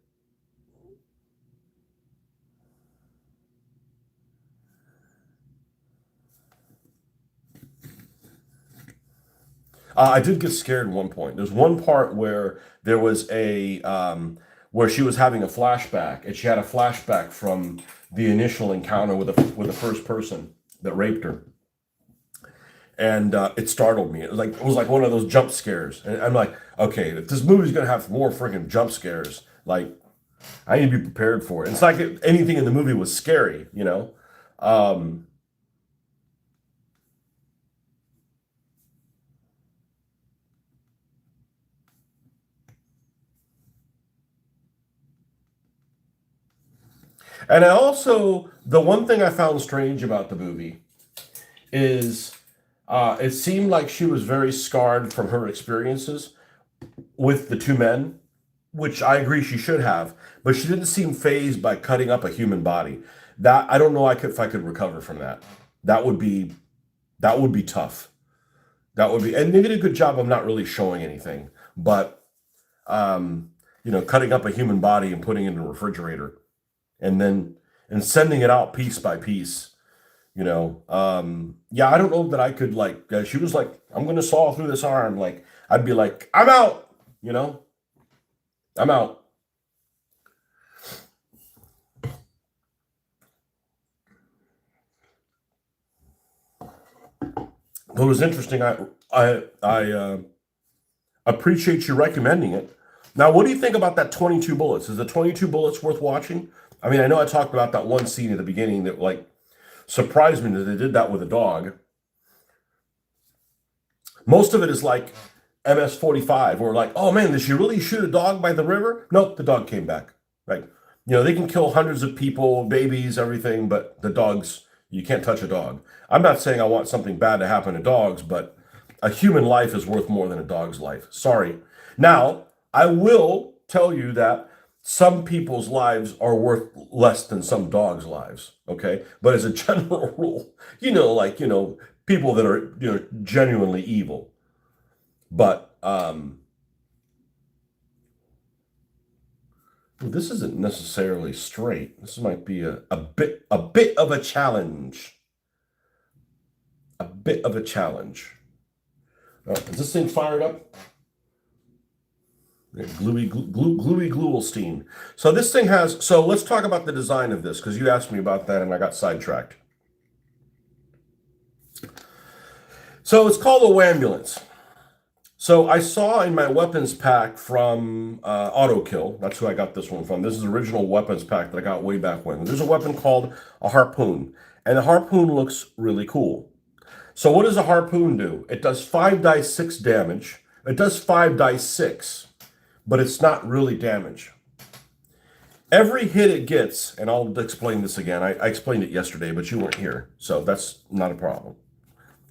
I did get scared at one point. There's one part where there was where she was having a flashback, and she had a flashback from the initial encounter with the first person that raped her, and it startled me. It was like one of those jump scares, and I'm like, okay, if this movie's gonna have more freaking jump scares, like I need to be prepared for it. It's like anything in the movie was scary, you know. Um, and I also the one thing I found strange about the movie is it seemed like she was very scarred from her experiences with the two men, which I agree she should have, but she didn't seem phased by cutting up a human body. That I don't know if I could recover from that. That would be that would be tough. That would be, and they did a good job of not really showing anything, but um, cutting up a human body and putting it in a refrigerator, and then and sending it out piece by piece. Yeah, I don't know that I could like. She was like, "I'm going to saw through this arm." Like, I'd be like, "I'm out." You know, I'm out. But it was interesting. I appreciate you recommending it. Now, what do you think about that 22 bullets? Is the 22 bullets worth watching? I mean, I know I talked about that one scene at the beginning that like surprised me that they did that with a dog. Most of it is like MS-45, or like, oh man, did she really shoot a dog by the river? Nope, the dog came back. Like, they can kill hundreds of people, babies, everything, but the dogs, you can't touch a dog. I'm not saying I want something bad to happen to dogs, but a human life is worth more than a dog's life. Sorry. Now, I will tell you that some people's lives are worth less than some dogs' lives, okay? But as a general rule, people that are, genuinely evil. But well, this isn't necessarily straight. This might be a bit of a challenge. A bit of a challenge. Is this thing fired up? Yeah, gluey gluelstein. So this thing has. So let's talk about the design of this, because you asked me about that and I got sidetracked. So it's called a Whambulance. So I saw in my weapons pack from Autokill, that's who I got this one from. This is the original weapons pack that I got way back when. There's a weapon called a harpoon, and the harpoon looks really cool. So what does a harpoon do? It does 5 dice 6 damage. It does 5 dice 6, but it's not really damage. Every hit it gets, and I'll explain this again. I explained it yesterday, but you weren't here, so that's not a problem.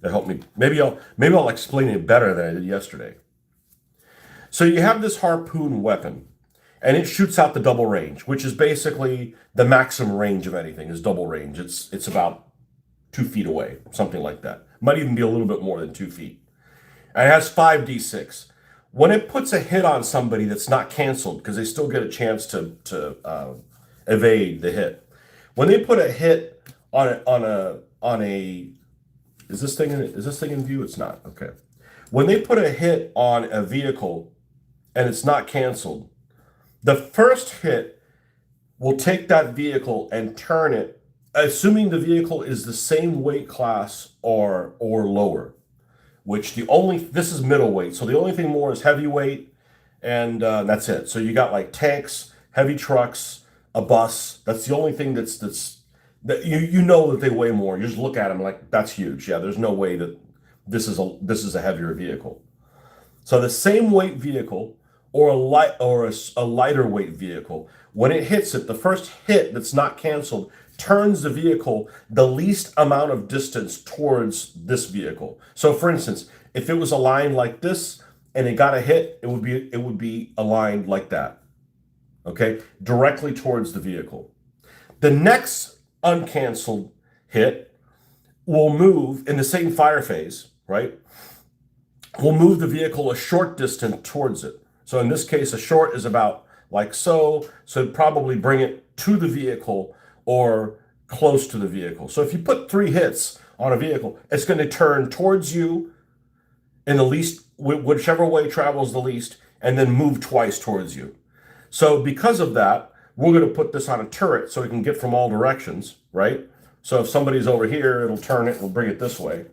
That helped me. Maybe I'll explain it better than I did yesterday. So you have this harpoon weapon, and it shoots out the double range, which is basically the maximum range of anything is double range. It's about 2 feet away, something like that. Might even be a little bit more than 2 feet. And it has 5d6. When it puts a hit on somebody that's not canceled, because they still get a chance to evade the hit. When they put a hit on a is this thing in view? It's not. Okay. When they put a hit on a vehicle and it's not canceled, the first hit will take that vehicle and turn it, assuming the vehicle is the same weight class or lower. Which this is middleweight, so the only thing more is heavyweight, and that's it. So you got like tanks, heavy trucks, a bus. That's the only thing that's that you know that they weigh more. You just look at them like that's huge. Yeah, there's no way that this is a heavier vehicle. So the same weight vehicle or a lighter weight vehicle, when it hits it, the first hit that's not canceled turns the vehicle the least amount of distance towards this vehicle. So for instance, if it was aligned like this and it got a hit, it would be aligned like that. Okay? Directly towards the vehicle. The next uncanceled hit will move in the same fire phase, right? Will move the vehicle a short distance towards it. So in this case, a short is about like so. So it'd probably bring it to the vehicle or close to the vehicle. So if you put 3 hits on a vehicle, it's going to turn towards you in the least, whichever way travels the least, and then move twice towards you. So because of that, we're going to put this on a turret so it can get from all directions, right? So if somebody's over here, it'll turn it and bring it this way.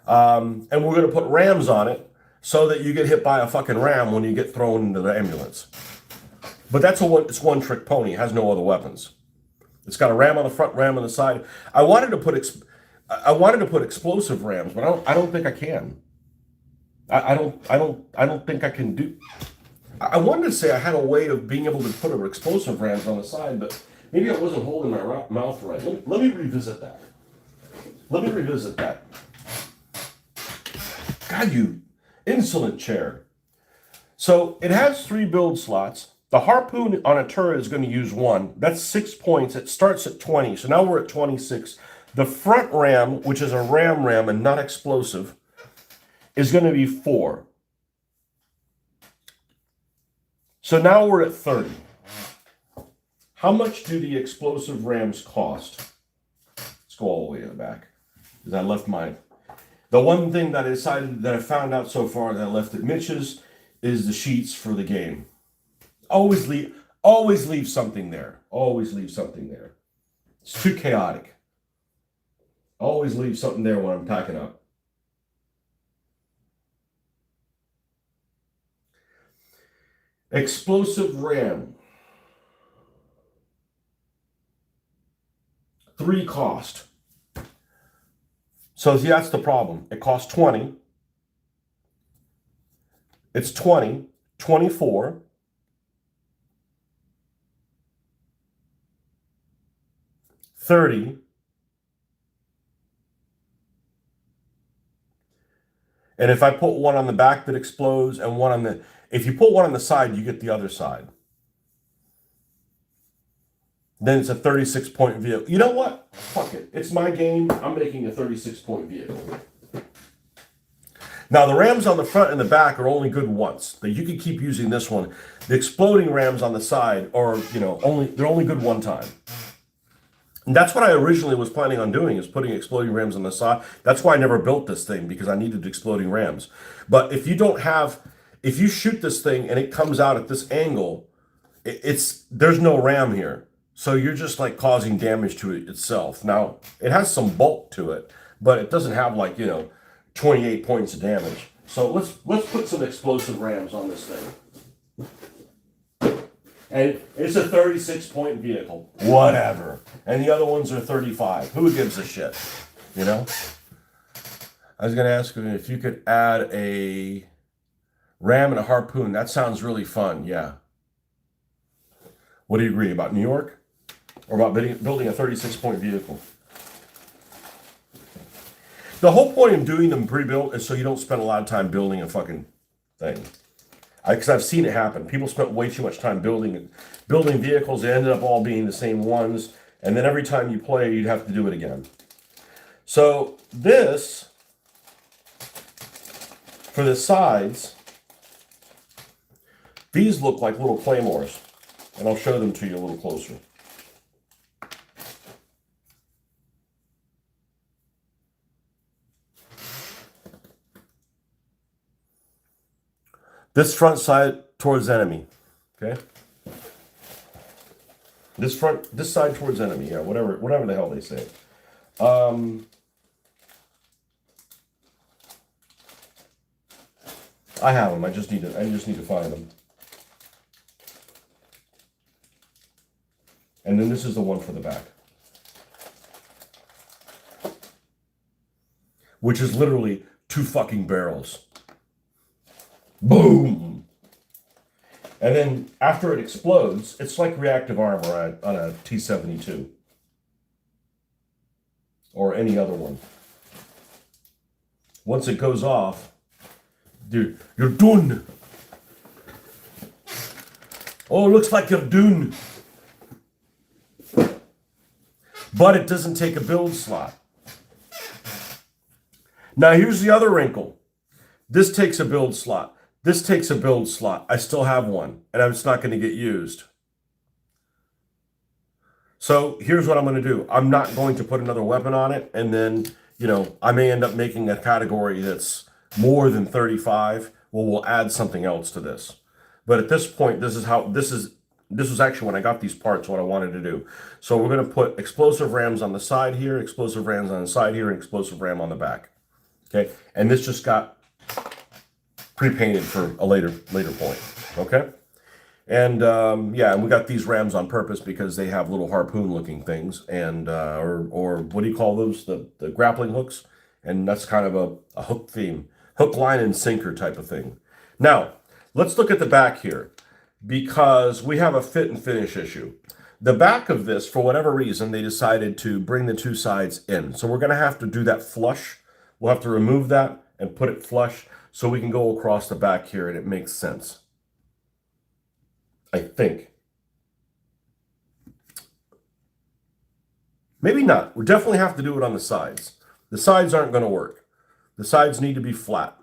And we're going to put rams on it so that you get hit by a fucking ram when you get thrown into the ambulance. But it's one trick pony. It has no other weapons. It's got a ram on the front, ram on the side. I wanted to put explosive rams, but I don't think I can. I don't think I can do. I wanted to say I had a way of being able to put explosive rams on the side, but maybe I wasn't holding my mouth right. Let me revisit that. God, you insolent chair. So it has 3 build slots. The harpoon on a turret is going to use 1. That's 6 points. It starts at 20. So now we're at 26. The front ram, which is a ram and not explosive, is going to be 4. So now we're at 30. How much do the explosive rams cost? Let's go all the way to the back. Because I left mine. The one thing that I found out so far that I left at Mitch's is the sheets for the game. Always leave something there. Always leave something there. It's too chaotic. Always leave something there when I'm packing up. Explosive ram. 3 cost. So that's the problem. It costs 20. It's 20, 24, 30, and if I put one on the back that explodes and one on the, if you put one on the side, you get the other side. Then it's a 36-point vehicle. You know what? Fuck it. It's my game. I'm making a 36-point vehicle. Now, the rams on the front and the back are only good once. But you can keep using this one. The exploding rams on the side are, they're only good one time. And that's what I originally was planning on doing, is putting exploding rams on the side. That's why I never built this thing, because I needed exploding rams. But if you shoot this thing and it comes out at this angle, there's no ram here. So you're just like causing damage to it itself. Now, it has some bulk to it, but it doesn't have 28 points of damage. So let's put some explosive rams on this thing. And it's a 36-point vehicle. Whatever. And the other ones are 35. Who gives a shit? I was going to ask you if you could add a ram and a harpoon. That sounds really fun. Yeah. What do you agree about New York? Or about building a 36-point vehicle? The whole point of doing them pre-built is so you don't spend a lot of time building a fucking thing. Because I've seen it happen. People spent way too much time building vehicles. They ended up all being the same ones. And then every time you play, you'd have to do it again. So this, for the sides, these look like little claymores. And I'll show them to you a little closer. This front side towards enemy, okay? This side towards enemy, yeah, whatever the hell they say. I have them. I just need to find them. And then this is the one for the back, which is literally 2 fucking barrels. Boom. And then after it explodes, it's like reactive armor on a T-72 or any other one. Once it goes off, dude, you're done. Oh, looks like you're done. But it doesn't take a build slot. Now here's the other wrinkle. This takes a build slot. This takes a build slot. I still have one, and it's not going to get used. So here's what I'm going to do. I'm not going to put another weapon on it, and then, I may end up making a category that's more than 35. Well, we'll add something else to this. But at this point, this was actually when I got these parts what I wanted to do. So we're going to put explosive rams on the side here, explosive rams on the side here, and explosive ram on the back. Okay, and this just got pre-painted for a later point. Okay, and yeah, and we got these rams on purpose because they have little harpoon-looking things, and or what do you call those? The grappling hooks, and that's kind of a hook theme, hook, line, and sinker type of thing. Now let's look at the back here, because we have a fit and finish issue. The back of this, for whatever reason, they decided to bring the two sides in, so we're going to have to do that flush. We'll have to remove that and put it flush so we can go across the back here and it makes sense. I think. Maybe not. We definitely have to do it on the sides. The sides aren't going to work. The sides need to be flat.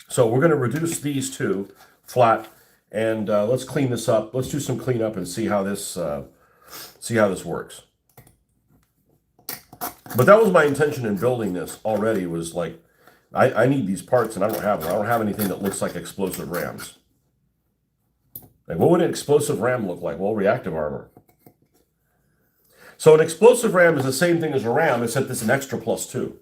So we're going to reduce these two flat, and let's clean this up. Let's do some cleanup and see how this works. But that was my intention in building this already, was like, I need these parts and I don't have them. I don't have anything that looks like explosive rams. Like, what would an explosive ram look like? Well, reactive armor. So an explosive ram is the same thing as a ram, except it's an extra +2.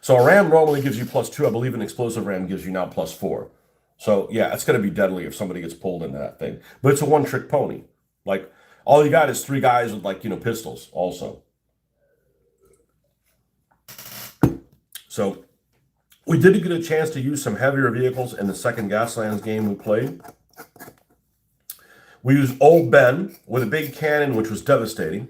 So a ram normally gives you +2. I believe an explosive ram gives you now +4. So yeah, it's going to be deadly if somebody gets pulled into that thing. But it's a one-trick pony. Like, all you got is 3 guys with, like, pistols also. So we did get a chance to use some heavier vehicles in the second Gaslands game we played. We used Old Ben with a big cannon, which was devastating.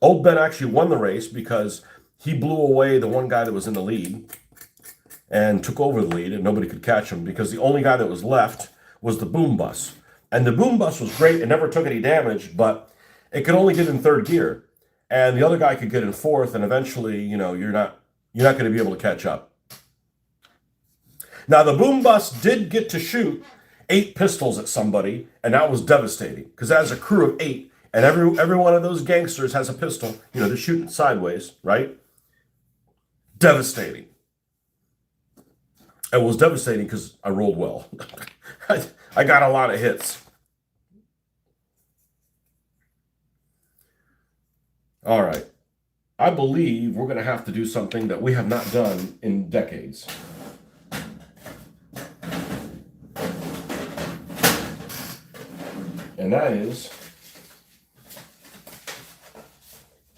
Old Ben actually won the race because he blew away the one guy that was in the lead and took over the lead, and nobody could catch him because the only guy that was left was the boom bus. And the boom bus was great. It never took any damage, but it could only get in 3rd gear. And the other guy could get in 4th, and eventually, you're not going to be able to catch up. Now, the boom bus did get to shoot 8 pistols at somebody, and that was devastating because that was a crew of 8, and every one of those gangsters has a pistol. They're shooting sideways, right? Devastating. It was devastating because I rolled well. I got a lot of hits. All right. I believe we're going to have to do something that we have not done in decades. And that is,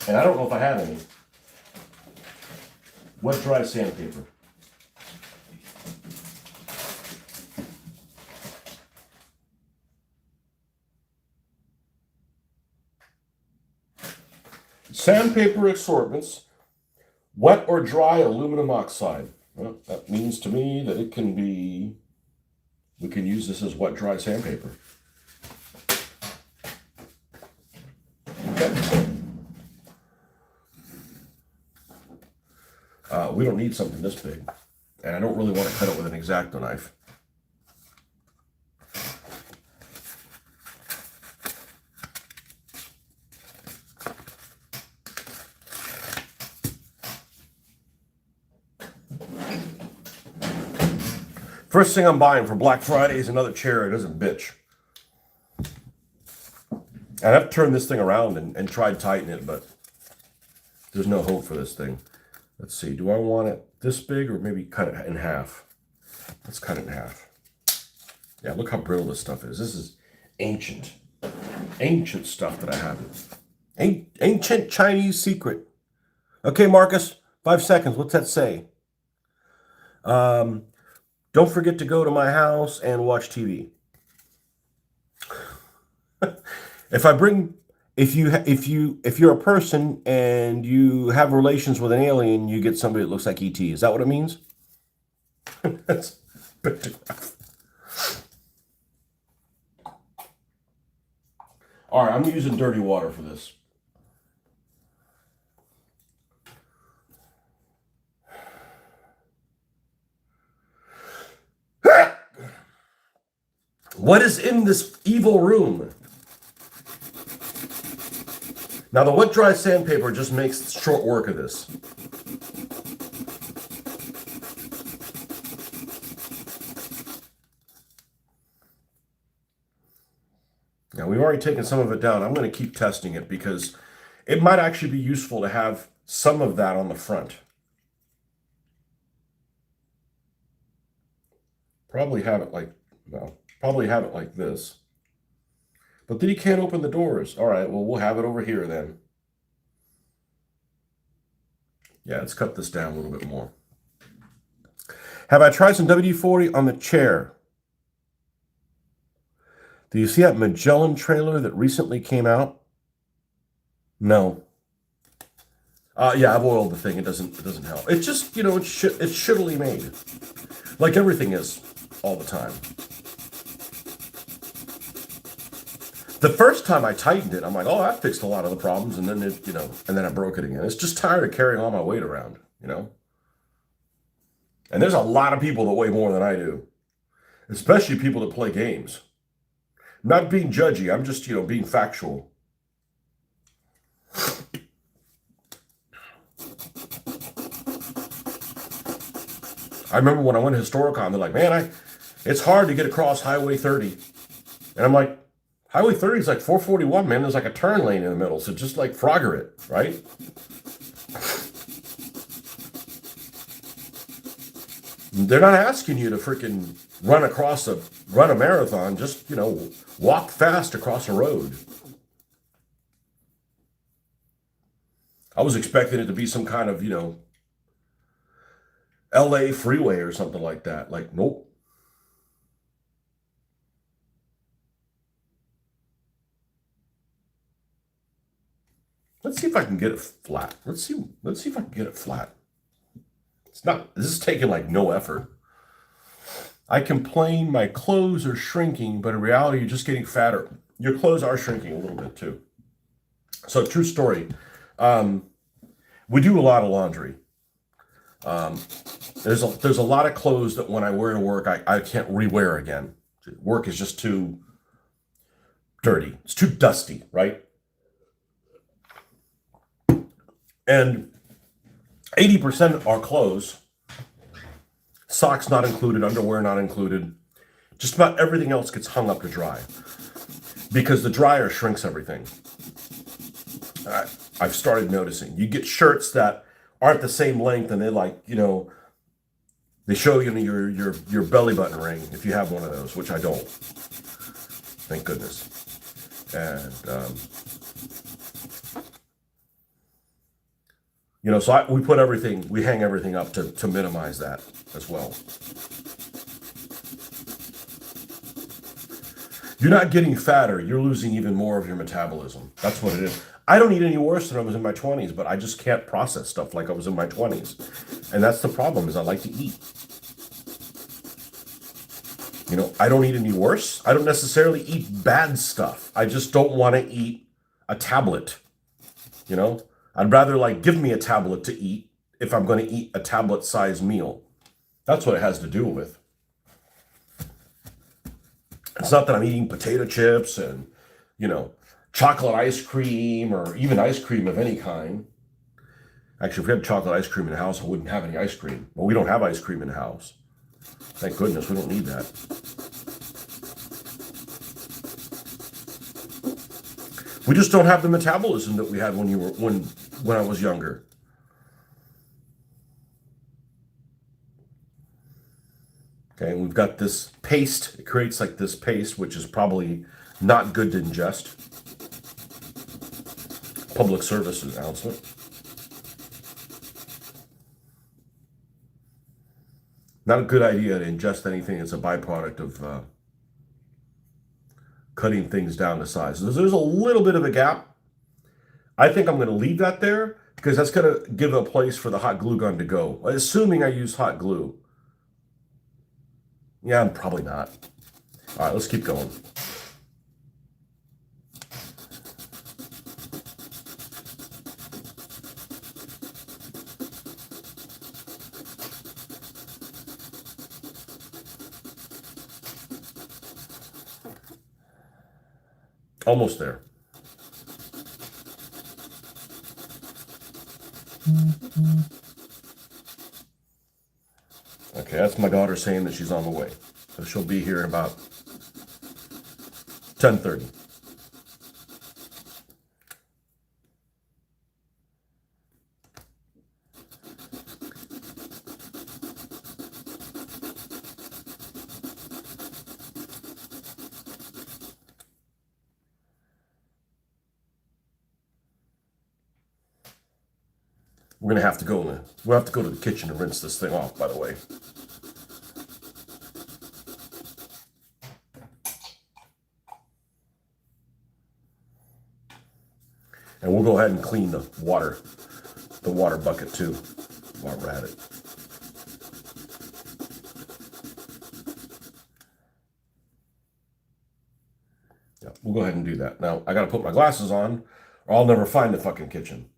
and I don't know if I have any, wet dry sandpaper. Sandpaper assortments, wet or dry aluminum oxide. Well, that means to me that it can be, we can use this as wet dry sandpaper. Okay. We don't need something this big, and I don't really want to cut it with an X-Acto knife. First thing I'm buying for Black Friday is another chair that doesn't bitch. And I've turned this thing around and tried tightening it, but there's no hope for this thing. Let's see, do I want it this big or maybe cut it in half? Let's cut it in half. Yeah, look how brittle this stuff is. This is ancient stuff that I have. Ancient Chinese secret. Okay, Marcus, 5 seconds. What's that say? Don't forget to go to my house and watch TV. If I bring, if you're a person and you have relations with an alien, you get somebody that looks like ET. Is that what it means? That's pictograph. All right, I'm using dirty water for this. What is in this evil room? Now, the wet dry sandpaper just makes short work of this. Now, we've already taken some of it down. I'm going to keep testing it because it might actually be useful to have some of that on the front. Probably have it like, no, probably have it like this. But then you can't open the doors. All right, well, we'll have it over here then. Yeah, let's cut this down a little bit more. Have I tried some WD-40 on the chair? Do you see that Magellan trailer that recently came out? No. Yeah, I've oiled the thing. It doesn't help. It's just, you know, it's shittily made. Like everything is all the time. The first time I tightened it, I'm like, oh, that fixed a lot of the problems, and then it, you know, and then I broke it again. It's just tired of carrying all my weight around, you know? And there's a lot of people that weigh more than I do, especially people that play games. I'm not being judgy, I'm just, you know, being factual. I remember when I went to Historicon, they're like, man, it's hard to get across Highway 30. And I'm like, Highway 30 is like 441, man. There's like a turn lane in the middle, so just like Frogger it, right? They're not asking you to freaking run a marathon. Just, you know, walk fast across a road. I was expecting it to be some kind of, you know, LA freeway or something like that. Like, nope. Let's see if I can get it flat. Let's see if I can get it flat. It's not, this is taking like no effort. I complain my clothes are shrinking, but in reality, you're just getting fatter. Your clothes are shrinking a little bit too. So, true story. We do a lot of laundry. There's a lot of clothes that when I wear to work, I can't rewear again. Work is just too dirty. It's too dusty, right? And 80% are clothes, socks not included, underwear not included. Just about everything else gets hung up to dry because the dryer shrinks everything. I've started noticing. You get shirts that aren't the same length, and they like, you know, they show you your belly button ring if you have one of those, which I don't. Thank goodness. And you know, so we hang everything up to minimize that as well. You're not getting fatter, you're losing even more of your metabolism. That's what it is. I don't eat any worse than I was in my 20s, but I just can't process stuff like I was in my 20s. And that's the problem, is I like to eat. You know, I don't eat any worse. I don't necessarily eat bad stuff. I just don't want to eat a tablet. You know, I'd rather like give me a tablet to eat if I'm going to eat a tablet-sized meal. That's what it has to do with. It's not that I'm eating potato chips and, you know, chocolate ice cream or even ice cream of any kind. Actually, if we had chocolate ice cream in the house, I wouldn't have any ice cream. Well, we don't have ice cream in the house. Thank goodness, we don't need that. We just don't have the metabolism that we had when I was younger. Okay, and we've got this paste. It creates like this paste, which is probably not good to ingest. Public service announcement. Not a good idea to ingest anything that's a byproduct of cutting things down to size. There's a little bit of a gap. I think I'm going to leave that there because that's going to give a place for the hot glue gun to go, assuming I use hot glue. Yeah, I'm probably not. All right, let's keep going. Almost there. Okay, that's my daughter saying that she's on the way. So she'll be here in about 10:30. We're gonna have to go we'll have to go to the kitchen and rinse this thing off, by the way. And we'll go ahead and clean the water bucket too, while we're at it. Yeah, we'll go ahead and do that. Now, I gotta put my glasses on, or I'll never find the fucking kitchen.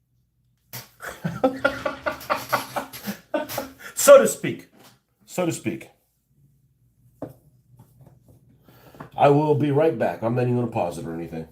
So to speak. So to speak. I will be right back. I'm not even gonna pause it or anything.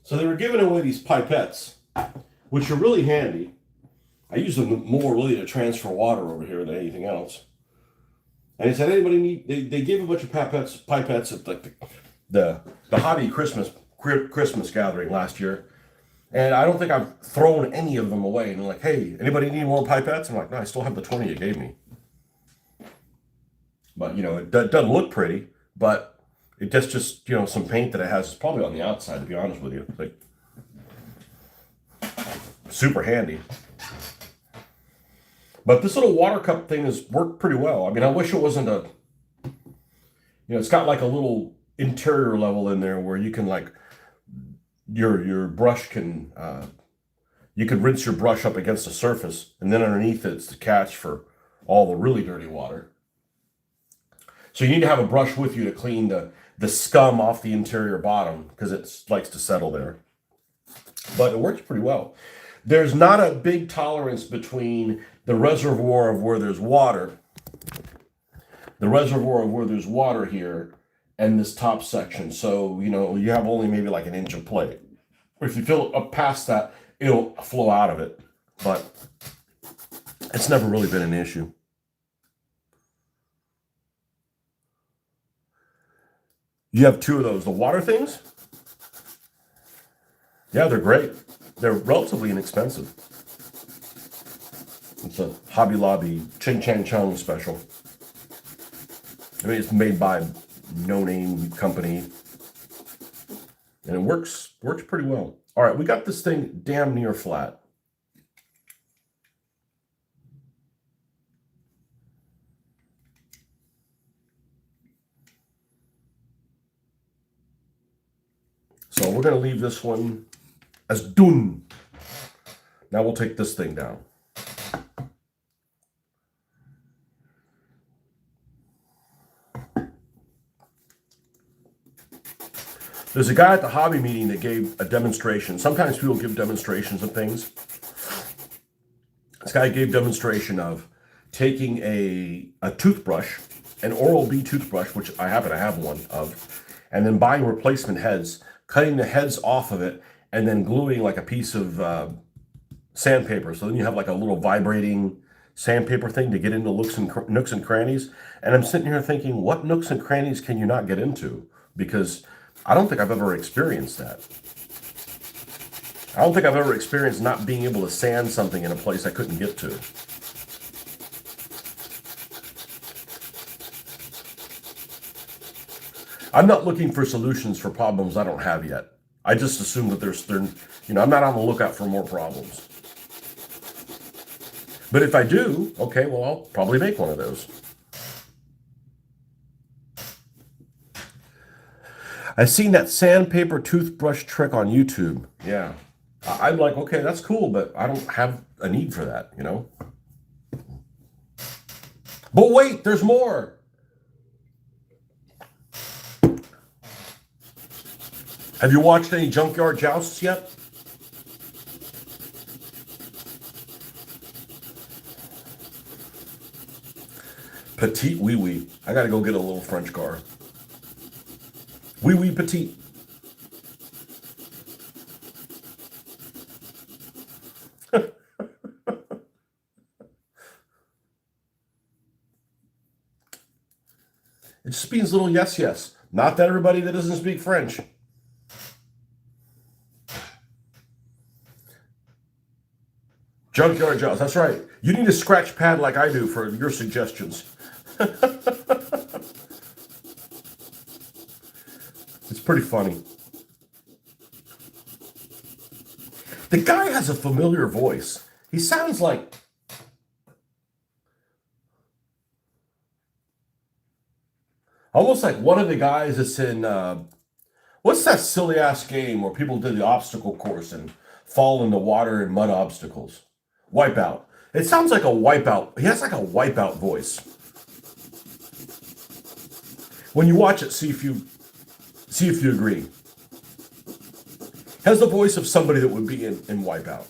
So they were giving away these pipettes, which are really handy. I use them more really to transfer water over here than anything else. And he said, anybody need? They gave a bunch of pipettes at like the hobby Christmas gathering last year, and I don't think I've thrown any of them away. And they're like, hey, anybody need more pipettes? I'm like, no, I still have the 20 you gave me. But you know, it doesn't look pretty, but that's just you know some paint that it has. It's probably on the outside, to be honest with you. It's like super handy. But this little water cup thing has worked pretty well. I mean, I wish it wasn't a, you know, it's got like a little interior level in there where you can like, your brush can, you can rinse your brush up against the surface, and then underneath it's the catch for all the really dirty water. So you need to have a brush with you to clean the scum off the interior bottom because it likes to settle there. But it works pretty well. There's not a big tolerance between the reservoir of where there's water, here, and this top section. So, you know, you have only maybe like an inch of play. If you fill up past that, it'll flow out of it. But it's never really been an issue. You have two of those. The water things? Yeah, they're great. They're relatively inexpensive. It's a Hobby Lobby Ching Chang Chung special. I mean, it's made by a no-name company. And it works pretty well. All right, we got this thing damn near flat. So So we're going to leave this one as done. Now we'll take this thing down. There's a guy at the hobby meeting that gave a demonstration. Sometimes people give demonstrations of things. This guy gave demonstration of taking a toothbrush, an Oral-B toothbrush, which I happen to have one of, and then buying replacement heads, cutting the heads off of it, and then gluing like a piece of sandpaper. So then you have like a little vibrating sandpaper thing to get into nooks and crannies. And I'm sitting here thinking, what nooks and crannies can you not get into? Because I don't think I've ever experienced that. I don't think I've ever experienced not being able to sand something in a place I couldn't get to. I'm not looking for solutions for problems I don't have yet. I just assume that I'm not on the lookout for more problems. But if I do, okay, well, I'll probably make one of those. I've seen that sandpaper toothbrush trick on YouTube. Yeah. I'm like, okay, that's cool, but I don't have a need for that, you know? But wait, there's more. Have you watched any Junkyard Jousts yet? Petite wee wee. I gotta go get a little French car. Wee wee petite. It just means little yes, yes. Not that everybody that doesn't speak French. Junkyard Jousts, that's right. You need a scratch pad like I do for your suggestions. It's pretty funny. The guy has a familiar voice. He sounds like... almost like one of the guys that's in... what's that silly-ass game where people did the obstacle course and fall in the water and mud obstacles? Wipeout. It sounds like a Wipeout. He has like a Wipeout voice. When you watch it, see if you agree. Has the voice of somebody that would be in Wipeout.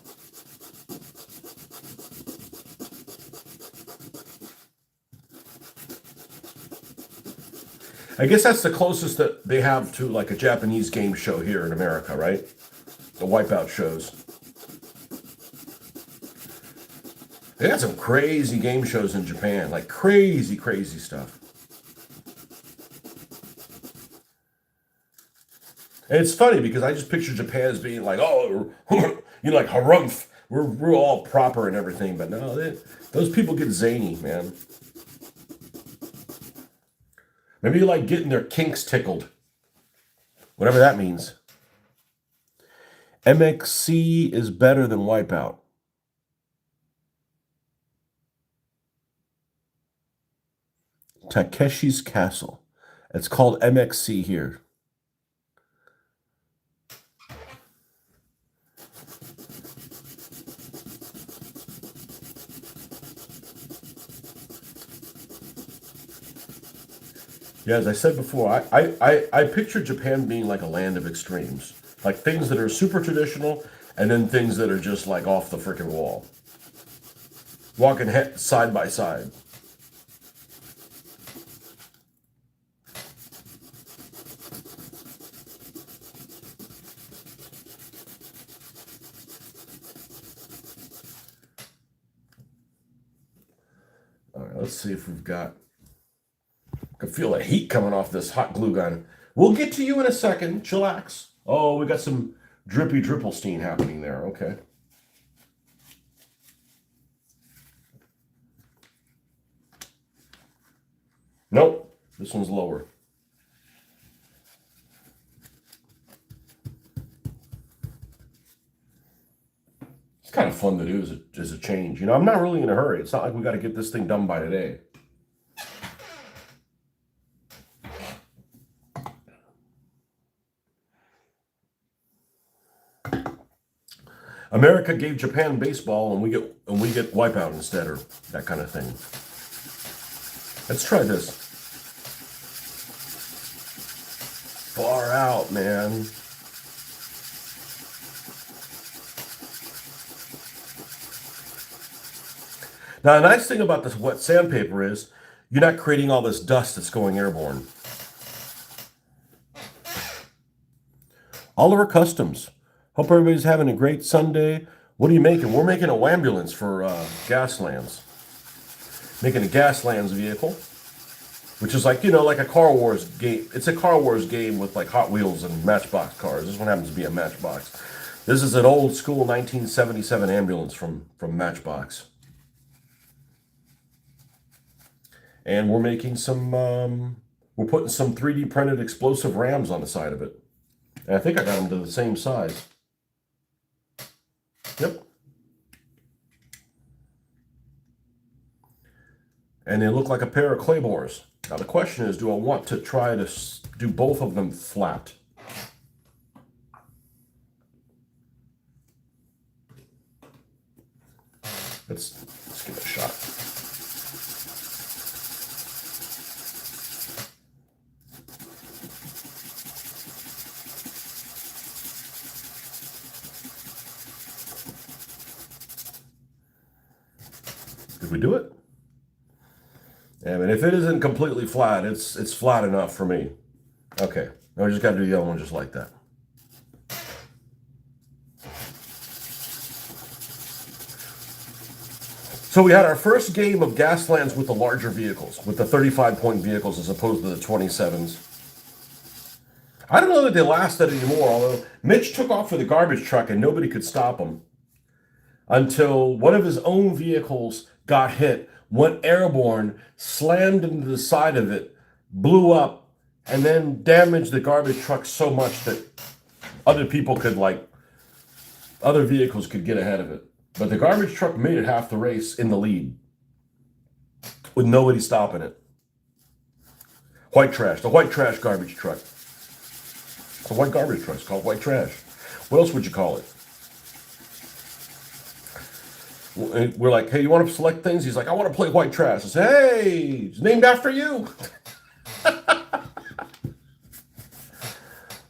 I guess that's the closest that they have to like a Japanese game show here in America, right? The Wipeout shows. They got some crazy game shows in Japan, like crazy, crazy stuff. And it's funny because I just picture Japan as being like, oh, like harumph. We're all proper and everything, but no, those people get zany, man. Maybe you like getting their kinks tickled, whatever that means. MXC is better than Wipeout. Takeshi's Castle. It's called MXC here. Yeah, as I said before, I picture Japan being like a land of extremes. Like things that are super traditional and then things that are just like off the freaking wall. Walking side by side. All right, let's see if we've got... I can feel the heat coming off this hot glue gun. We'll get to you in a second. Chillax. Oh, we got some drippy Dripplestein happening there. Okay. Nope. This one's lower. It's kind of fun to do as a change. You know, I'm not really in a hurry. It's not like we got to get this thing done by today. America gave Japan baseball, and we get Wipeout instead, or that kind of thing. Let's try this. Far out, man. Now, a nice thing about this wet sandpaper is you're not creating all this dust that's going airborne. Oliver Customs. Hope everybody's having a great Sunday. What are you making? We're making a Whambulance for Gaslands. Making a Gaslands vehicle, which is like, like a Car Wars game. It's a Car Wars game with like Hot Wheels and Matchbox cars. This one happens to be a Matchbox. This is an old school 1977 ambulance from Matchbox. And we're making some, we're putting some 3D printed explosive rams on the side of it. And I think I got them to the same size. Yep. And they look like a pair of claymores. Now the question is, do I want to try to do both of them flat? Let's give it a shot. Did we do it? I mean, if it isn't completely flat, it's flat enough for me. Okay, now we just got to do the other one just like that. So we had our first game of Gaslands with the larger vehicles, with the 35-point vehicles as opposed to the 27s. I don't know that they lasted anymore, although Mitch took off with a garbage truck and nobody could stop him until one of his own vehicles got hit, went airborne, slammed into the side of it, blew up, and then damaged the garbage truck so much that other vehicles could get ahead of it. But the garbage truck made it half the race in the lead with nobody stopping it. White trash, the white trash garbage truck. It's a white garbage truck. It's called white trash. What else would you call it? We're like, hey, you want to select things? He's like, I want to play white trash. I say, hey, it's named after you.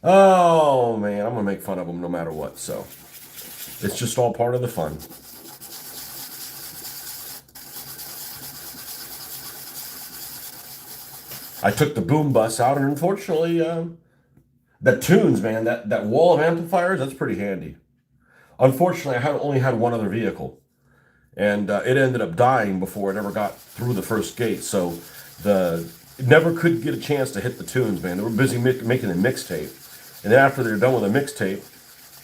Oh, man, I'm going to make fun of him no matter what. So it's just all part of the fun. I took the boom bus out, and unfortunately, the tunes, man, that wall of amplifiers, that's pretty handy. Unfortunately, I only had one other vehicle. And it ended up dying before it ever got through the first gate. So it never could get a chance to hit the tunes, man. They were busy making a mixtape. And then after they were done with a mixtape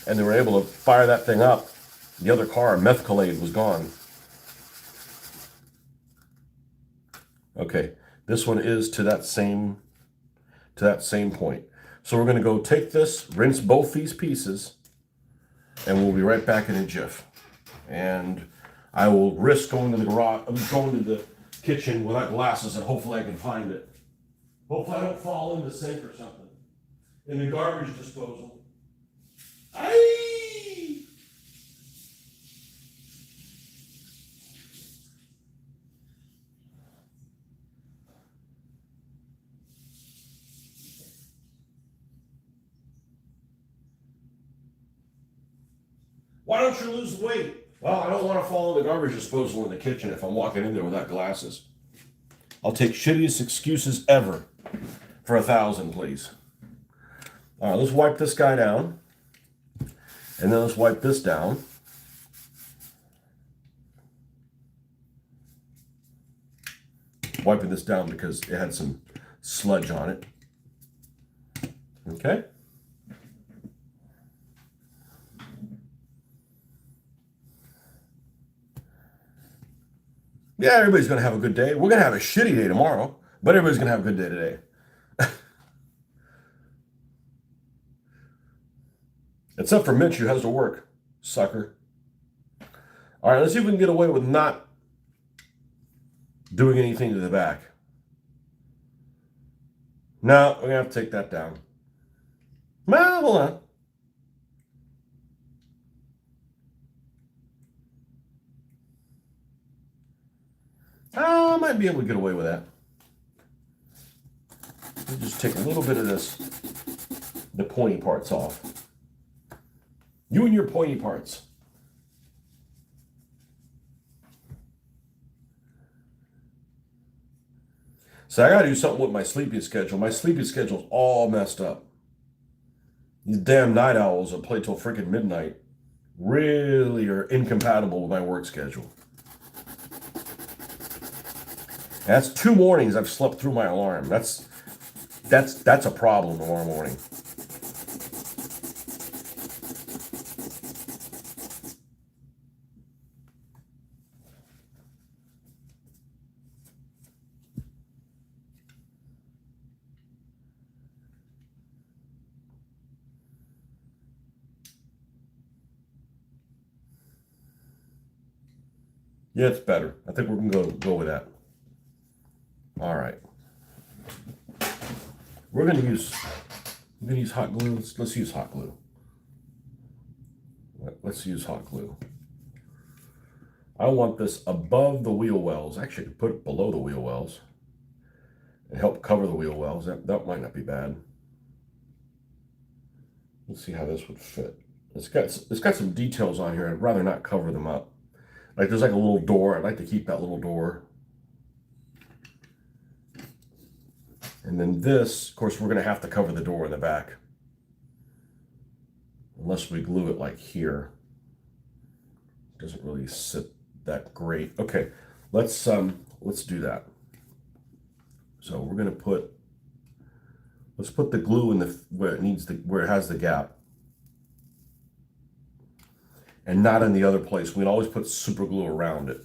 and they were able to fire that thing up, the other car, Methcalade, was gone. Okay, this one is to that same point. So we're going to go take this, rinse both these pieces, and we'll be right back in a jiff. And I will risk going to the garage, going to the kitchen without glasses, and hopefully I can find it. Hopefully I don't fall in the sink or something. In the garbage disposal. Aye! Why don't you lose weight? Well, I don't want to fall in the garbage disposal in the kitchen if I'm walking in there without glasses. I'll take shittiest excuses ever for 1,000, please. All right, let's wipe this guy down. And then let's wipe this down. Wiping this down because it had some sludge on it. Okay. Yeah, everybody's going to have a good day. We're going to have a shitty day tomorrow, but everybody's going to have a good day today. Except for Mitch, who has to work. Sucker. All right, let's see if we can get away with not doing anything to the back. No, we're going to have to take that down. Well, hold on. I might be able to get away with that. We'll just take a little bit of this, the pointy parts off. You and your pointy parts. So I gotta do something with my sleeping schedule. My sleeping schedule's all messed up. These damn night owls that play till freaking midnight really are incompatible with my work schedule. That's 2 mornings I've slept through my alarm. That's a problem tomorrow morning. Yeah, it's better. I think we're gonna go with that. All right. We're gonna use hot glue. Let's use hot glue. Let's use hot glue. I want this above the wheel wells. Actually, I could put it below the wheel wells and help cover the wheel wells. That might not be bad. Let's see how this would fit. It's got some details on here. I'd rather not cover them up. Like there's like a little door. I'd like to keep that little door. And then this, of course, we're going to have to cover the door in the back. Unless we glue it like here. It doesn't really sit that great. Okay, let's do that. So we're going to let's put the glue in where it has the gap. And not in the other place. We'd always put super glue around it.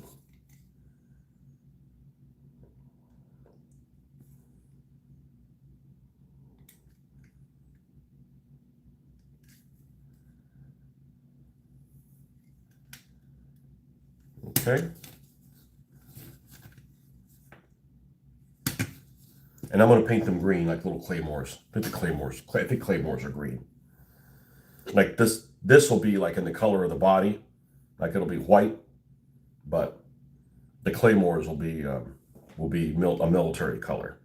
Okay. And I'm going to paint them green like little claymores. I think claymores are green. Like this will be like in the color of the body. Like it'll be white, but the claymores will be a military color.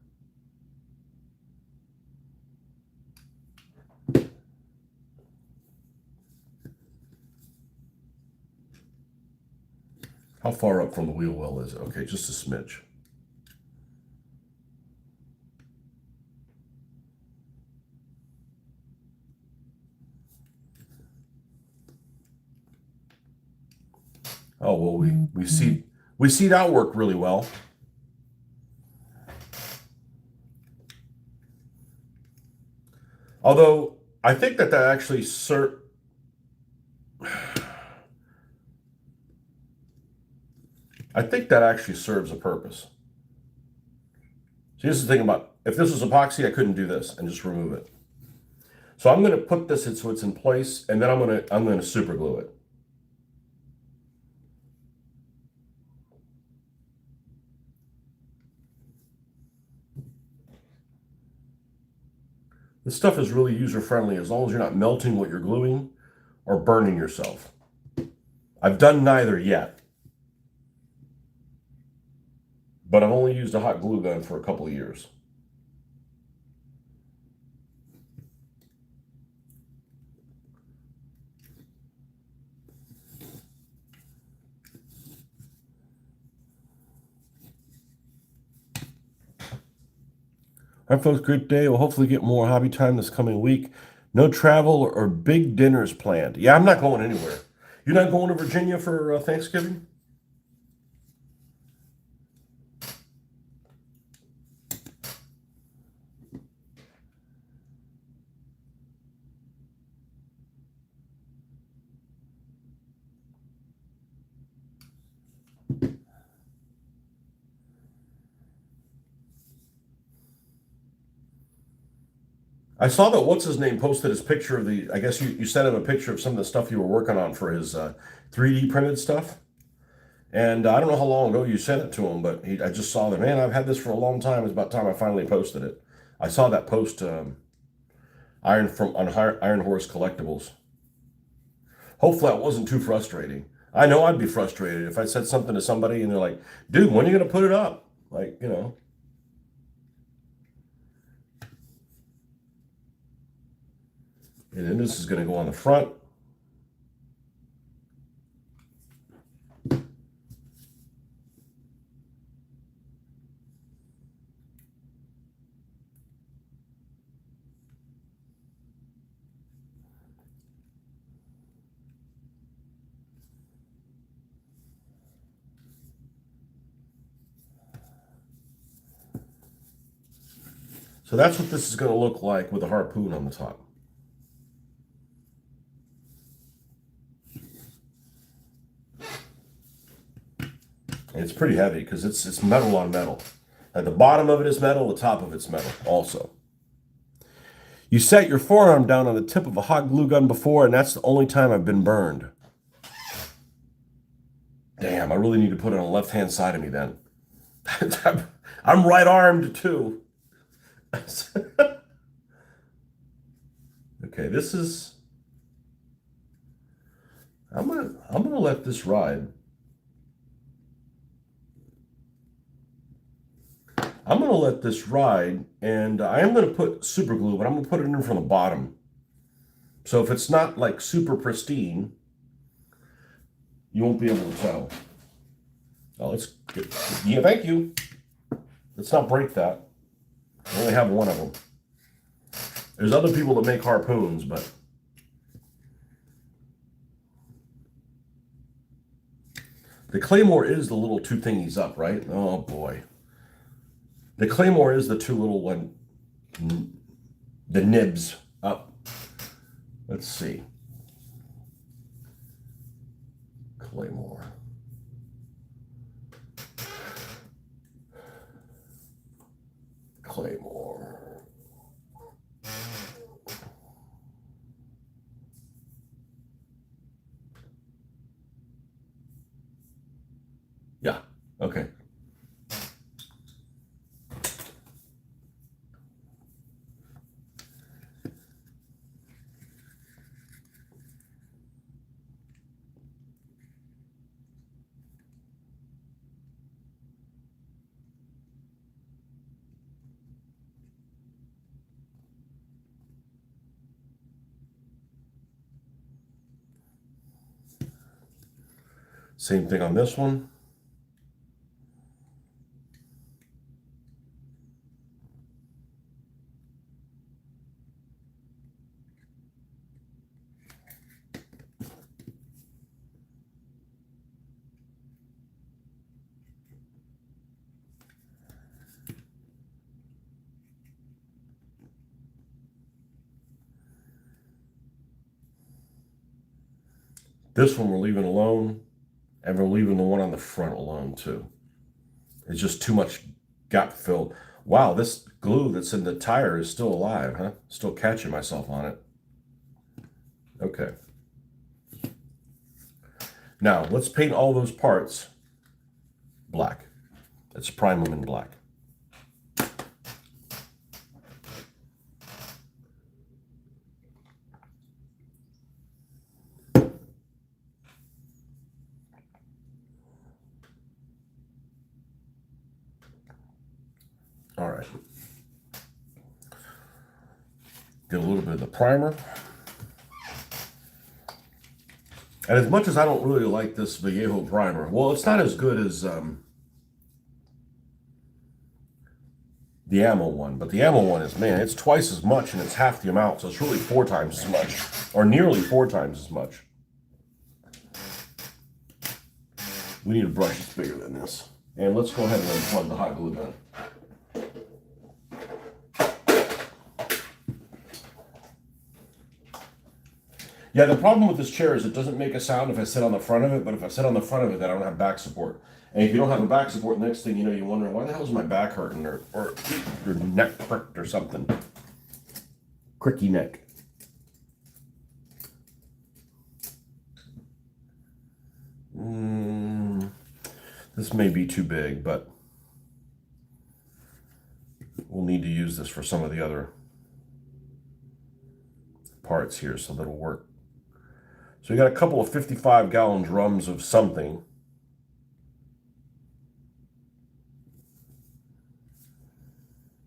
How far up from the wheel well is it? Okay, just a smidge. Oh well, we see that work really well. Although I think that actually serves a purpose. See, this is the thing about, if this was epoxy, I couldn't do this and just remove it. So I'm going to put this in so it's in place, and then I'm going to super glue it. This stuff is really user-friendly as long as you're not melting what you're gluing or burning yourself. I've done neither yet. But I've only used a hot glue gun for a couple of years. All right, folks, great day. We'll hopefully get more hobby time this coming week. No travel or big dinners planned. Yeah, I'm not going anywhere. You're not going to Virginia for Thanksgiving? I saw that what's his name posted his picture of I guess you sent him a picture of some of the stuff you were working on for his 3D printed stuff. And I don't know how long ago you sent it to him, but I just saw that, man, I've had this for a long time. It's about time I finally posted it. I saw that post on Iron Horse Collectibles. Hopefully that wasn't too frustrating. I know I'd be frustrated if I said something to somebody and they're like, dude, when are you going to put it up? Like, you know. And then this is going to go on the front. So that's what this is going to look like with a harpoon on the top. And it's pretty heavy because it's metal on metal. At the bottom of it is metal, the top of it's metal also. You set your forearm down on the tip of a hot glue gun before, and that's the only time I've been burned. Damn, I really need to put it on the left-hand side of me then. I'm right-armed too. Okay, this is. I'm gonna let this ride. I'm gonna let this ride, and I am gonna put super glue, but I'm gonna put it in from the bottom. So if it's not like super pristine, you won't be able to tell. Oh, let's get, yeah, thank you. Let's not break that. I only have one of them. There's other people that make harpoons, but the claymore is the little two thingies up, right? Oh boy. The claymore is the two little one, the nibs up. Let's see. Claymore. Claymore. Yeah, okay. Same thing on this one. This one we're leaving alone, and we're leaving the one on the front alone too. It's just too much gap filled. Wow, this glue that's in the tire is still alive, huh? Still catching myself on it. Okay. Now, let's paint all those parts black. Let's prime them in black. All right. Get a little bit of the primer. And as much as I don't really like this Vallejo primer, well, it's not as good as the ammo one, but the ammo one is, man, it's twice as much and it's half the amount, so it's really 4 times as much, or nearly 4 times as much. We need a brush that's bigger than this. And let's go ahead and unplug the hot glue gun. Yeah, the problem with this chair is it doesn't make a sound if I sit on the front of it, but if I sit on the front of it, then I don't have back support. And if you don't have a back support, the next thing you know, you're wondering, why the hell is my back hurting, or your neck cricked or something. Cricky neck. This may be too big, but we'll need to use this for some of the other parts here, so that'll work So you got a couple of 55-gallon drums of something.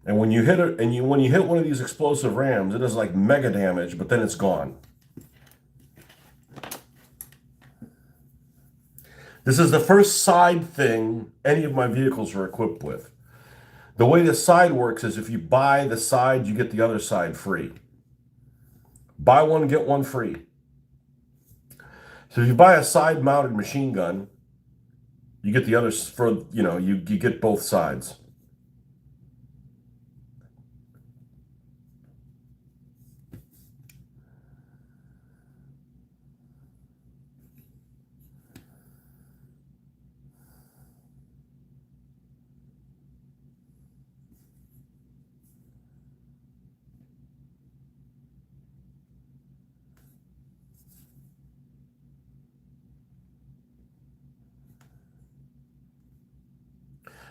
And when you hit it, when you hit one of these explosive rams, it is like mega damage, but then it's gone. This is the first side thing any of my vehicles are equipped with. The way the side works is if you buy the side, you get the other side free. Buy one, get one free. So if you buy a side-mounted machine gun, you get the other for, you get both sides.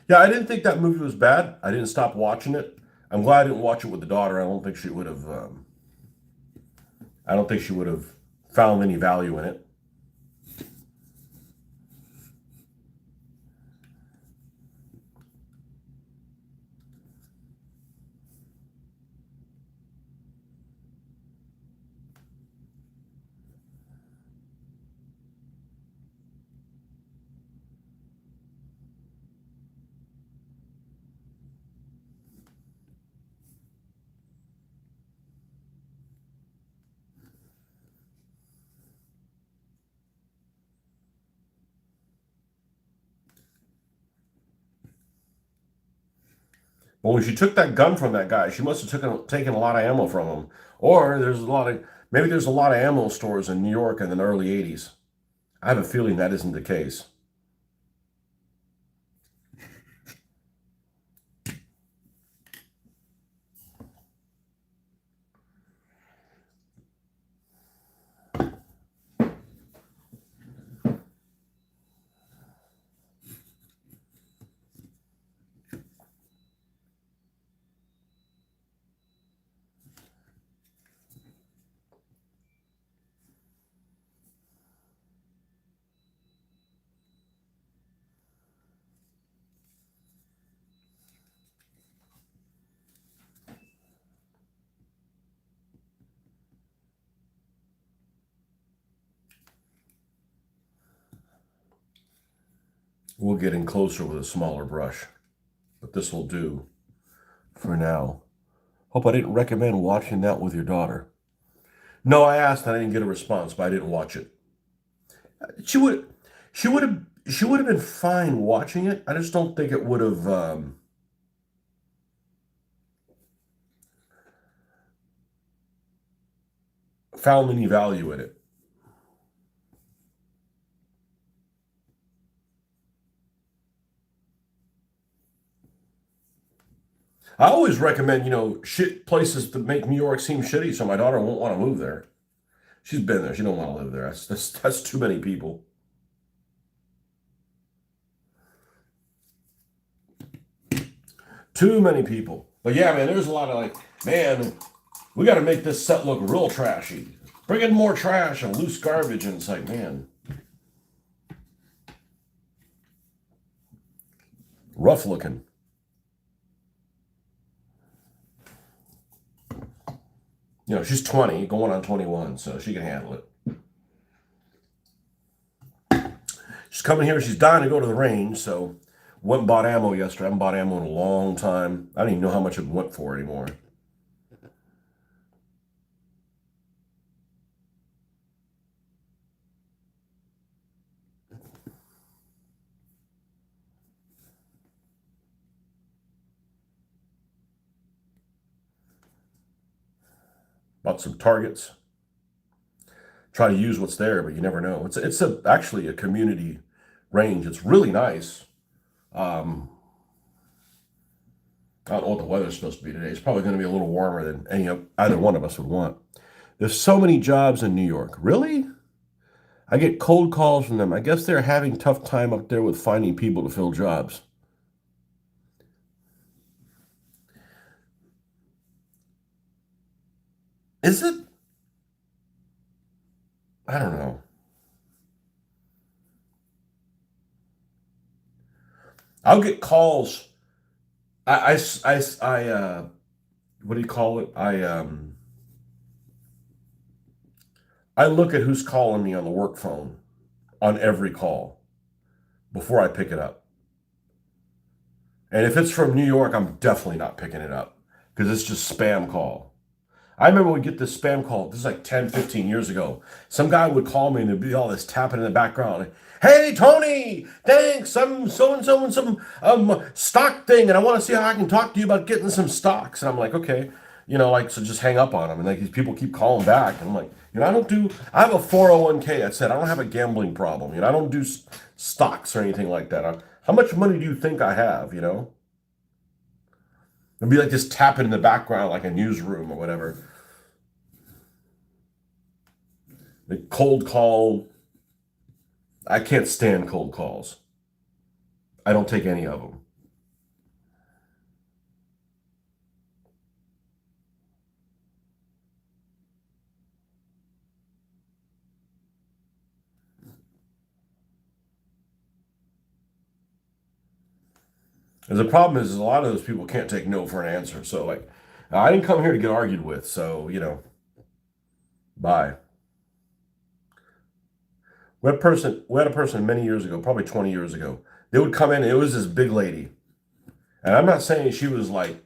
Yeah, I didn't think that movie was bad. I didn't stop watching it. I'm glad I didn't watch it with the daughter. I don't think she would have. I don't think she would have found any value in it. But when she took that gun from that guy, she must have taken a lot of ammo from him. Or maybe there's a lot of ammo stores in New York in the early 80s. I have a feeling that isn't the case. We'll get in closer with a smaller brush, but this will do for now. Hope I didn't recommend watching that with your daughter. No, I asked and I didn't get a response, but I didn't watch it. She would, she would have been fine watching it. I just don't think it would have found any value in it. I always recommend, shit places to make New York seem shitty, so my daughter won't want to move there. She's been there. She don't want to live there. That's too many people. Too many people. But yeah, man, there's a lot of man, we got to make this set look real trashy. Bring in more trash and loose garbage, and it's like, man, rough looking. She's 20, going on 21, so she can handle it. She's coming here. She's dying to go to the range, so went and bought ammo yesterday. I haven't bought ammo in a long time. I don't even know how much it went for anymore. Bought some targets. Try to use what's there, but you never know. It's actually a community range. It's really nice. I don't know what the weather's supposed to be today. It's probably going to be a little warmer than either one of us would want. There's so many jobs in New York. Really? I get cold calls from them. I guess they're having tough time up there with finding people to fill jobs. Is it? I don't know. I'll get calls. What do you call it? I look at who's calling me on the work phone on every call before I pick it up. And if it's from New York, I'm definitely not picking it up because it's just spam call. I remember we get this spam call. This is like 10, 15 years ago. Some guy would call me and there'd be all this tapping in the background. Hey, Tony, thanks. I'm so and so and some stock thing, and I want to see how I can talk to you about getting some stocks. And I'm like, okay, like, so just hang up on them. And like these people keep calling back. And I'm like, I have a 401k. That said, I don't have a gambling problem. I don't do stocks or anything like that. How much money do you think I have? It'd be like just tapping in the background, like a newsroom or whatever. The cold call. I can't stand cold calls. I don't take any of them. And the problem is a lot of those people can't take no for an answer. So like, I didn't come here to get argued with. So bye. We had a person many years ago, probably 20 years ago. They would come in. It was this big lady, and I'm not saying she was like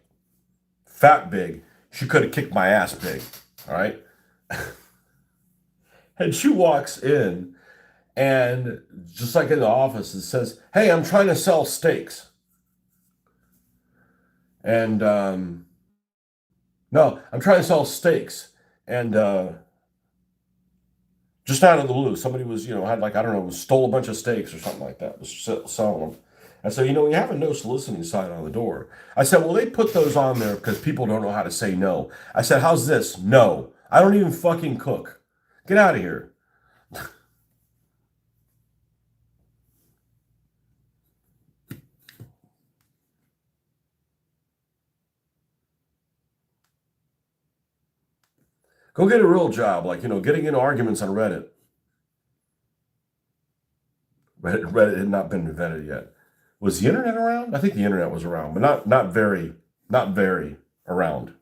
fat big. She could have kicked my ass big. All right. And she walks in, and just like in the office, it says, "Hey, I'm trying to sell steaks." And no, I'm trying to sell steaks. And just out of the blue, somebody was, had like, I don't know, stole a bunch of steaks or something like that, was selling them. And so, you have a no soliciting sign on the door. I said, well, they put those on there because people don't know how to say no. I said, how's this? No. I don't even fucking cook. Get out of here. Go get a real job, like, getting into arguments on Reddit. Reddit had not been invented yet. Was the internet around? I think the internet was around, but not very around.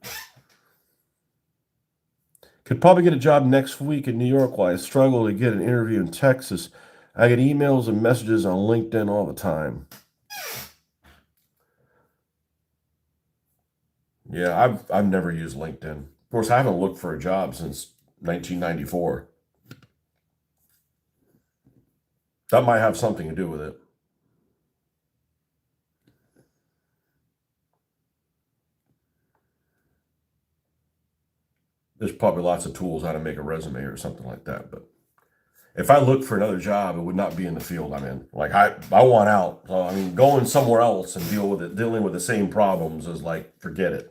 Could probably get a job next week in New York while I struggle to get an interview in Texas. I get emails and messages on LinkedIn all the time. Yeah, I've never used LinkedIn. Of course, I haven't looked for a job since 1994. That might have something to do with it. There's probably lots of tools how to make a resume or something like that. But if I looked for another job, it would not be in the field I'm in. Like I want out. So I mean, going somewhere else and dealing with the same problems is like, forget it.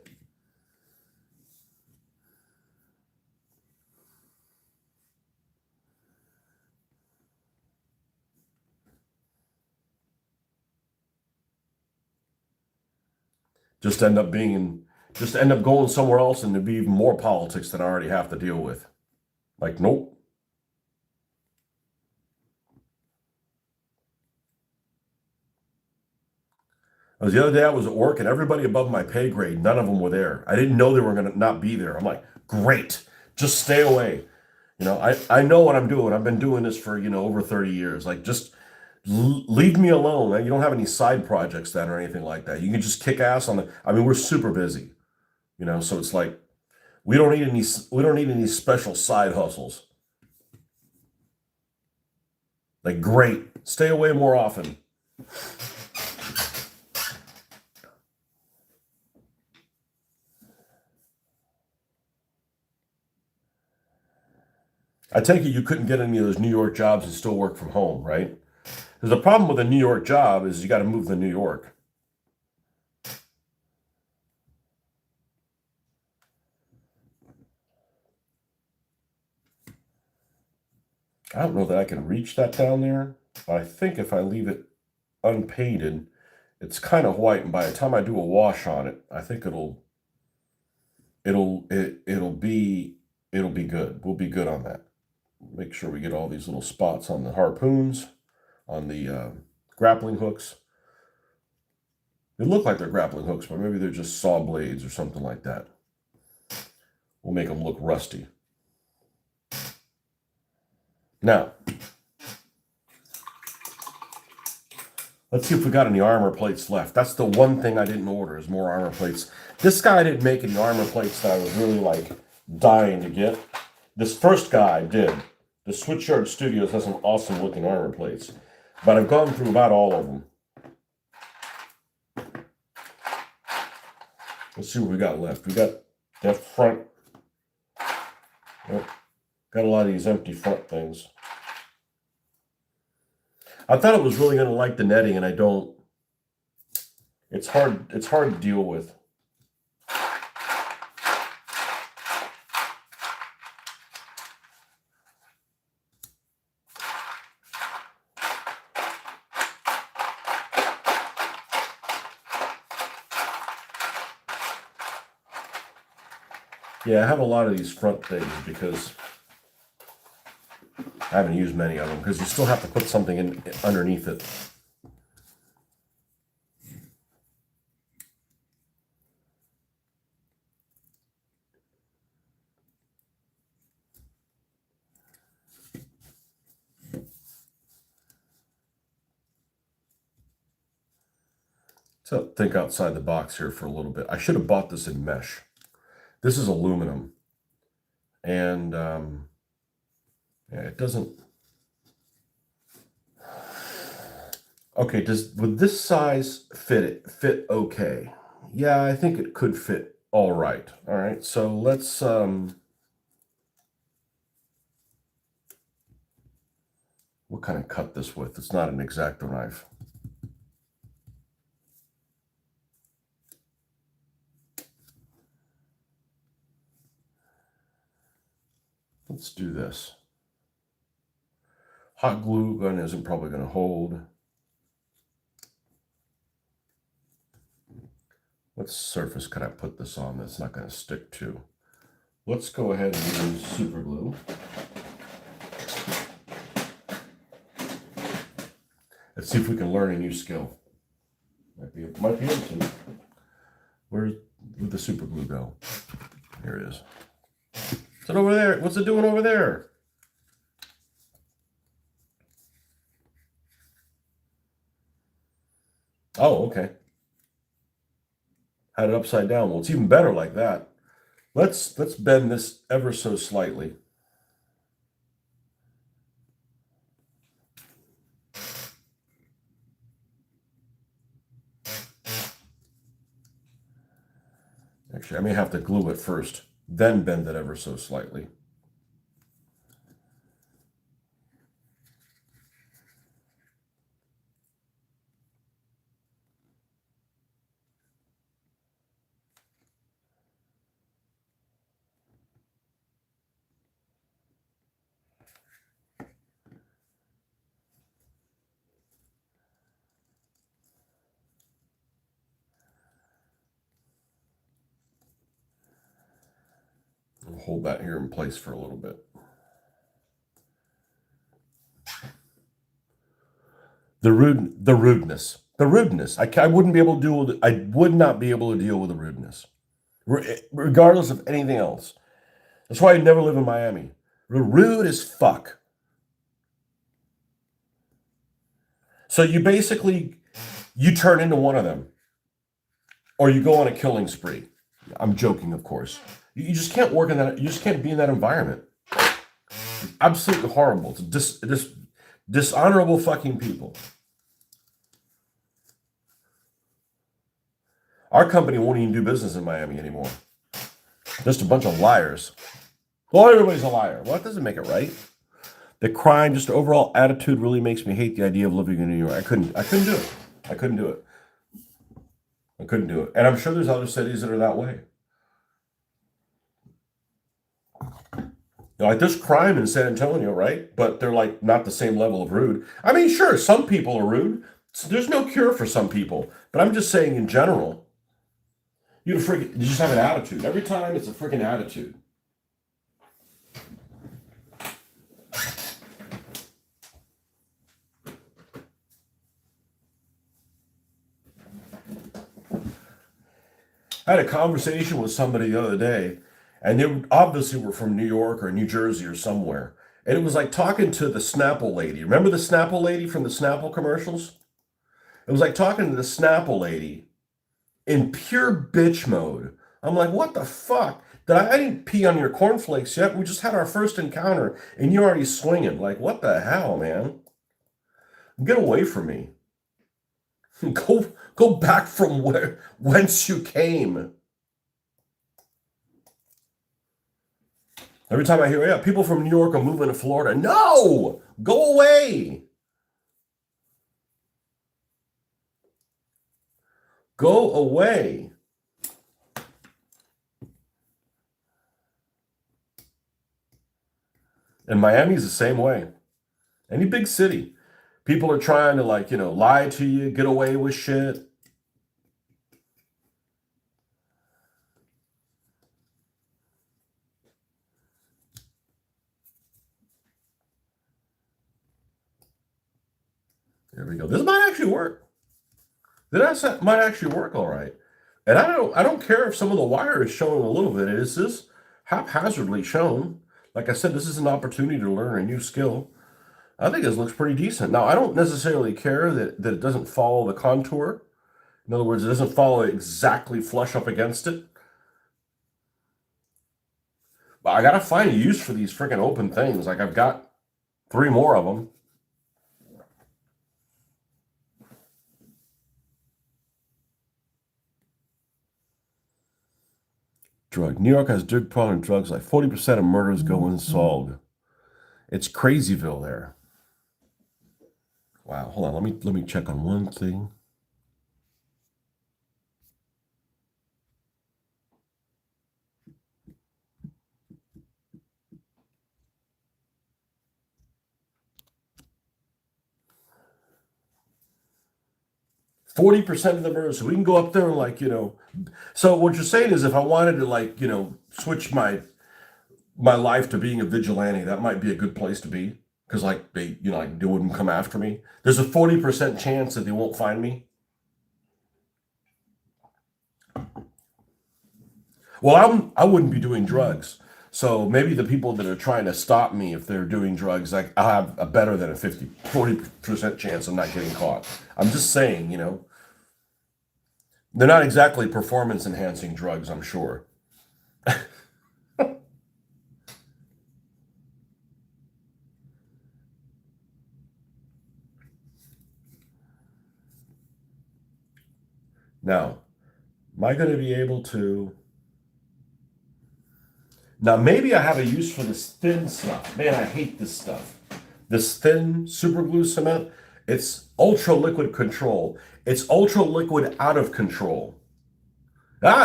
Just end up going somewhere else and there'd be even more politics that I already have to deal with. Like, nope. The other day I was at work and everybody above my pay grade, none of them were there. I didn't know they were going to not be there. I'm like, great, just stay away. I know what I'm doing. I've been doing this for, over 30 years. Like, just leave me alone. You don't have any side projects then or anything like that. You can just kick ass on I mean, we're super busy, so it's like, we don't need any special side hustles. Like, great, stay away more often. I take it you couldn't get any of those New York jobs and still work from home, right? Because the problem with a New York job is you got to move to New York. I don't know that I can reach that down there, but I think if I leave it unpainted, it's kind of white, and by the time I do a wash on it, I think it'll be good. We'll be good on that. Make sure we get all these little spots on the harpoons, on the grappling hooks. They look like they're grappling hooks, but maybe they're just saw blades or something like that. We'll make them look rusty. Now, let's see if we got any armor plates left. That's the one thing I didn't order, is more armor plates. This guy didn't make any armor plates that I was really like dying to get. This first guy did. The Switchyard Studios has some awesome looking armor plates, but I've gone through about all of them. Let's see what we got left. We got that front. Oh, got a lot of these empty front things. I thought it was really going to like the netting, and I don't. It's hard to deal with. Yeah, I have a lot of these front things because I haven't used many of them, because you still have to put something in underneath it. So think outside the box here for a little bit. I should have bought this in mesh. This is aluminum, and yeah, it doesn't. Okay, would this size fit okay? Yeah, I think it could fit all right. All right, so let's what kind of cut this with? It's not an X-Acto knife. Let's do this. Hot glue gun isn't probably going to hold. What surface can I put this on that's not going to stick to? Let's go ahead and use super glue. Let's see if we can learn a new skill. Might be able to. Where would the super glue go? Here it is. Is it over there? What's it doing over there? Oh, okay. Had it upside down. Well, it's even better like that. Let's bend this ever so slightly. Actually, I may have to glue it first, then bend it ever so slightly. I'll hold that here in place for a little bit. The rudeness. I wouldn't be able to deal with. I would not be able to deal with the rudeness, regardless of anything else. That's why I never live in Miami. We're rude as fuck. So you basically turn into one of them, or you go on a killing spree. I'm joking, of course. You just can't work in that. You just can't be in that environment. It's absolutely horrible. It's dishonorable fucking people. Our company won't even do business in Miami anymore. Just a bunch of liars. Well, everybody's a liar. Well, that doesn't make it right. The crime, just the overall attitude, really makes me hate the idea of living in New York. I couldn't do it. I couldn't do it. I couldn't do it. And I'm sure there's other cities that are that way. Like there's crime in San Antonio, right? But they're like not the same level of rude. I mean, sure, some people are rude. So there's no cure for some people. But I'm just saying in general, you just have an attitude. Every time it's a freaking attitude. I had a conversation with somebody the other day, and they obviously were from New York or New Jersey or somewhere. And it was like talking to the Snapple lady. Remember the Snapple lady from the Snapple commercials? It was like talking to the Snapple lady in pure bitch mode. I'm like, what the fuck? I didn't pee on your cornflakes yet. We just had our first encounter, and you're already swinging. Like, what the hell, man? Get away from me. Go back from whence you came. Every time I hear, yeah, people from New York are moving to Florida. No! Go away! Go away. And Miami's the same way. Any big city. People are trying to, like, lie to you, get away with shit. There we go. This might actually work. This might actually work all right. And I don't care if some of the wire is showing a little bit. It's just haphazardly shown. Like I said, this is an opportunity to learn a new skill. I think this looks pretty decent. Now, I don't necessarily care that it doesn't follow the contour. In other words, it doesn't follow exactly flush up against it. But I got to find a use for these freaking open things. Like, I've got 3 more of them. Drug. New York has big problem with drugs. Like 40% of murders go unsolved. It's Crazyville there. Wow. Hold on. Let me check on one thing. %40 of the murders. So we can go up there and, like, So what you're saying is, if I wanted to, like, switch my life to being a vigilante, that might be a good place to be, because, like, they wouldn't come after me. There's a 40% chance that they won't find me. Well, I wouldn't be doing drugs, so maybe the people that are trying to stop me, if they're doing drugs, like, I'll have a better than a 40% chance of not getting caught. I'm just saying, they're not exactly performance enhancing drugs, I'm sure. Now, am I going to be able to? Now, maybe I have a use for this thin stuff. Man, I hate this stuff. This thin super glue cement, it's ultra liquid control. It's ultra liquid out of control.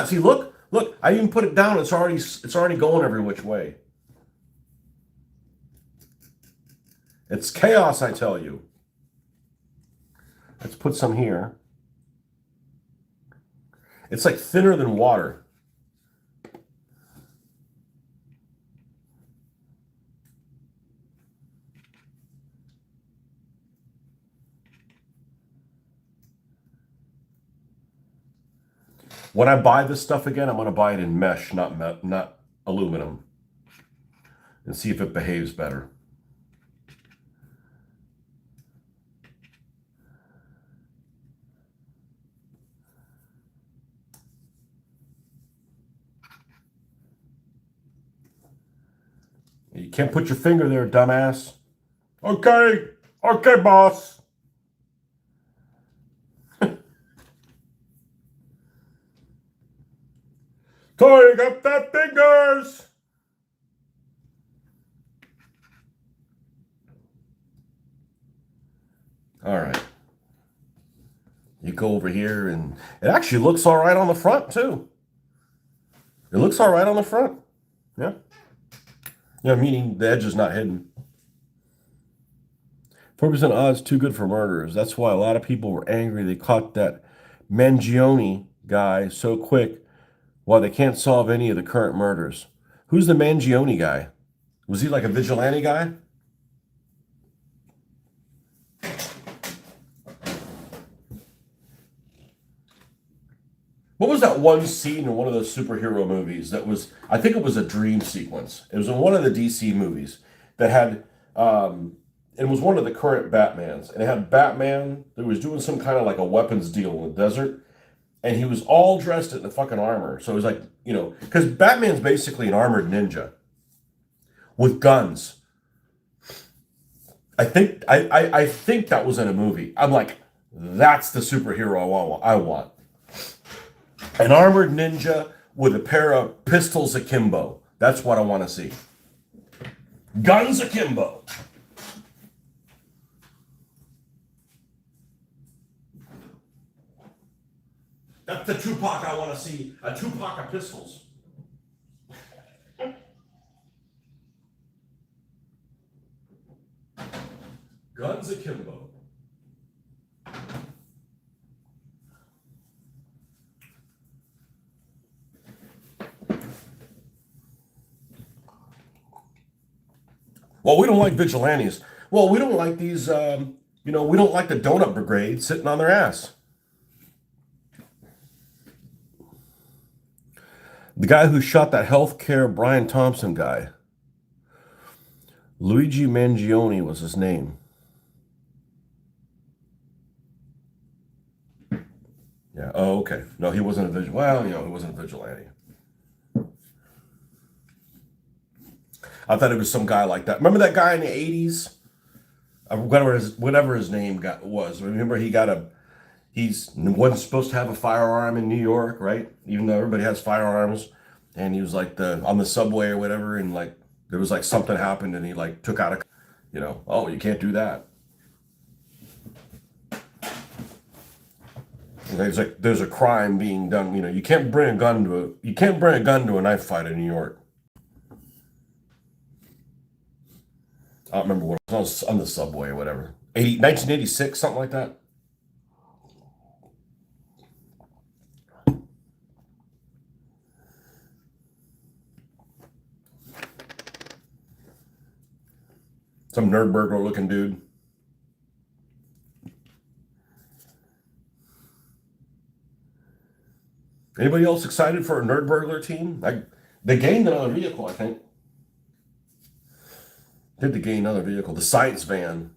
See, look, I even put it down. It's already going every which way. It's chaos, I tell you. Let's put some here. It's like thinner than water. When I buy this stuff again, I'm going to buy it in mesh, not aluminum, and see if it behaves better. You can't put your finger there, dumbass. Okay, boss. Tori, got that fingers. All right. You go over here, and it actually looks all right on the front, too. It looks all right on the front. Yeah. Yeah, meaning the edge is not hidden. 4% odds too good for murderers. That's why a lot of people were angry they caught that Mangione guy so quick, while they can't solve any of the current murders. Who's the Mangione guy? Was he like a vigilante guy? What was that one scene in one of those superhero movies that was, I think it was a dream sequence. It was in one of the DC movies that had, it was one of the current Batmans. And it had Batman that was doing some kind of like a weapons deal in the desert. And he was all dressed in the fucking armor. So it was like, you know, because Batman's basically an armored ninja with guns. I think that was in a movie. I'm like, that's the superhero I want. An armored ninja with a pair of pistols akimbo. That's what I want to see. Guns akimbo. That's the Tupac I want to see. A Tupac of pistols. Guns akimbo. Well, we don't like vigilantes. Well, we don't like these, we don't like the donut brigade sitting on their ass. The guy who shot that healthcare Brian Thompson guy, Luigi Mangione was his name. Yeah. Oh, okay. No, he wasn't a vigilante. Well, he wasn't a vigilante. I thought it was some guy like that. Remember that guy in the 80s? Whatever his name was. Remember he wasn't supposed to have a firearm in New York, right? Even though everybody has firearms. And he was like on the subway or whatever, and like there was like something happened and he like took out oh, you can't do that. And it's like there's a crime being done, you can't bring a gun to a knife fight in New York. I don't remember what it was on the subway or whatever. 1986, something like that. Some nerd burglar looking dude. Anybody else excited for a nerd burglar team? They gained another vehicle, I think. Did they gain another vehicle? The science van.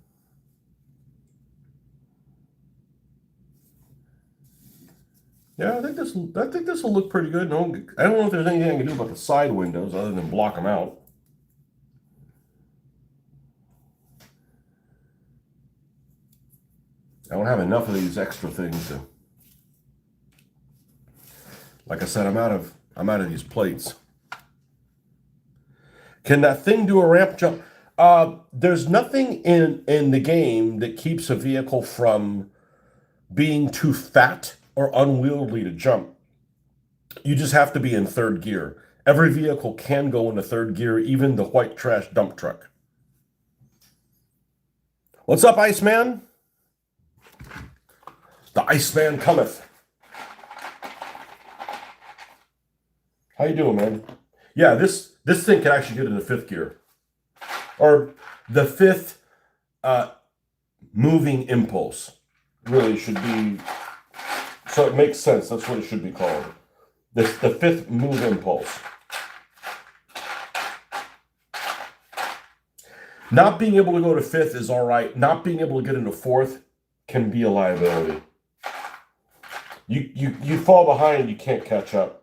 Yeah, I think this will look pretty good. No, I don't know if there's anything I can do about the side windows other than block them out. I don't have enough of these extra things to. Like I said, I'm out of these plates. Can that thing do a ramp jump? There's nothing in the game that keeps a vehicle from being too fat or unwieldy to jump. You just have to be in third gear. Every vehicle can go into third gear, even the white trash dump truck. What's up, Iceman? The Iceman cometh. How you doing, man? Yeah, this thing can actually get into fifth gear. Or the fifth moving impulse really should be, so it makes sense. That's what it should be called. The fifth move impulse. Not being able to go to fifth is all right. Not being able to get into fourth can be a liability. You fall behind, you can't catch up.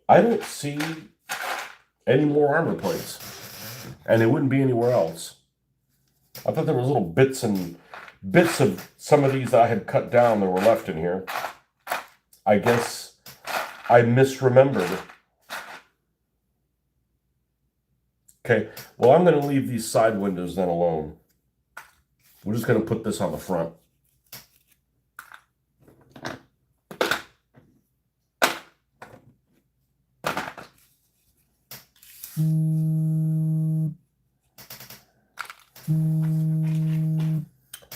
I don't see any more armor plates, and it wouldn't be anywhere else. I thought there was little bits of some of these that I had cut down that were left in here. I guess I misremembered. Okay, well, I'm going to leave these side windows then alone. We're just going to put this on the front.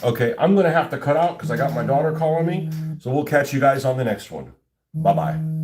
Okay, I'm going to have to cut out because I got my daughter calling me. So we'll catch you guys on the next one. Bye-bye.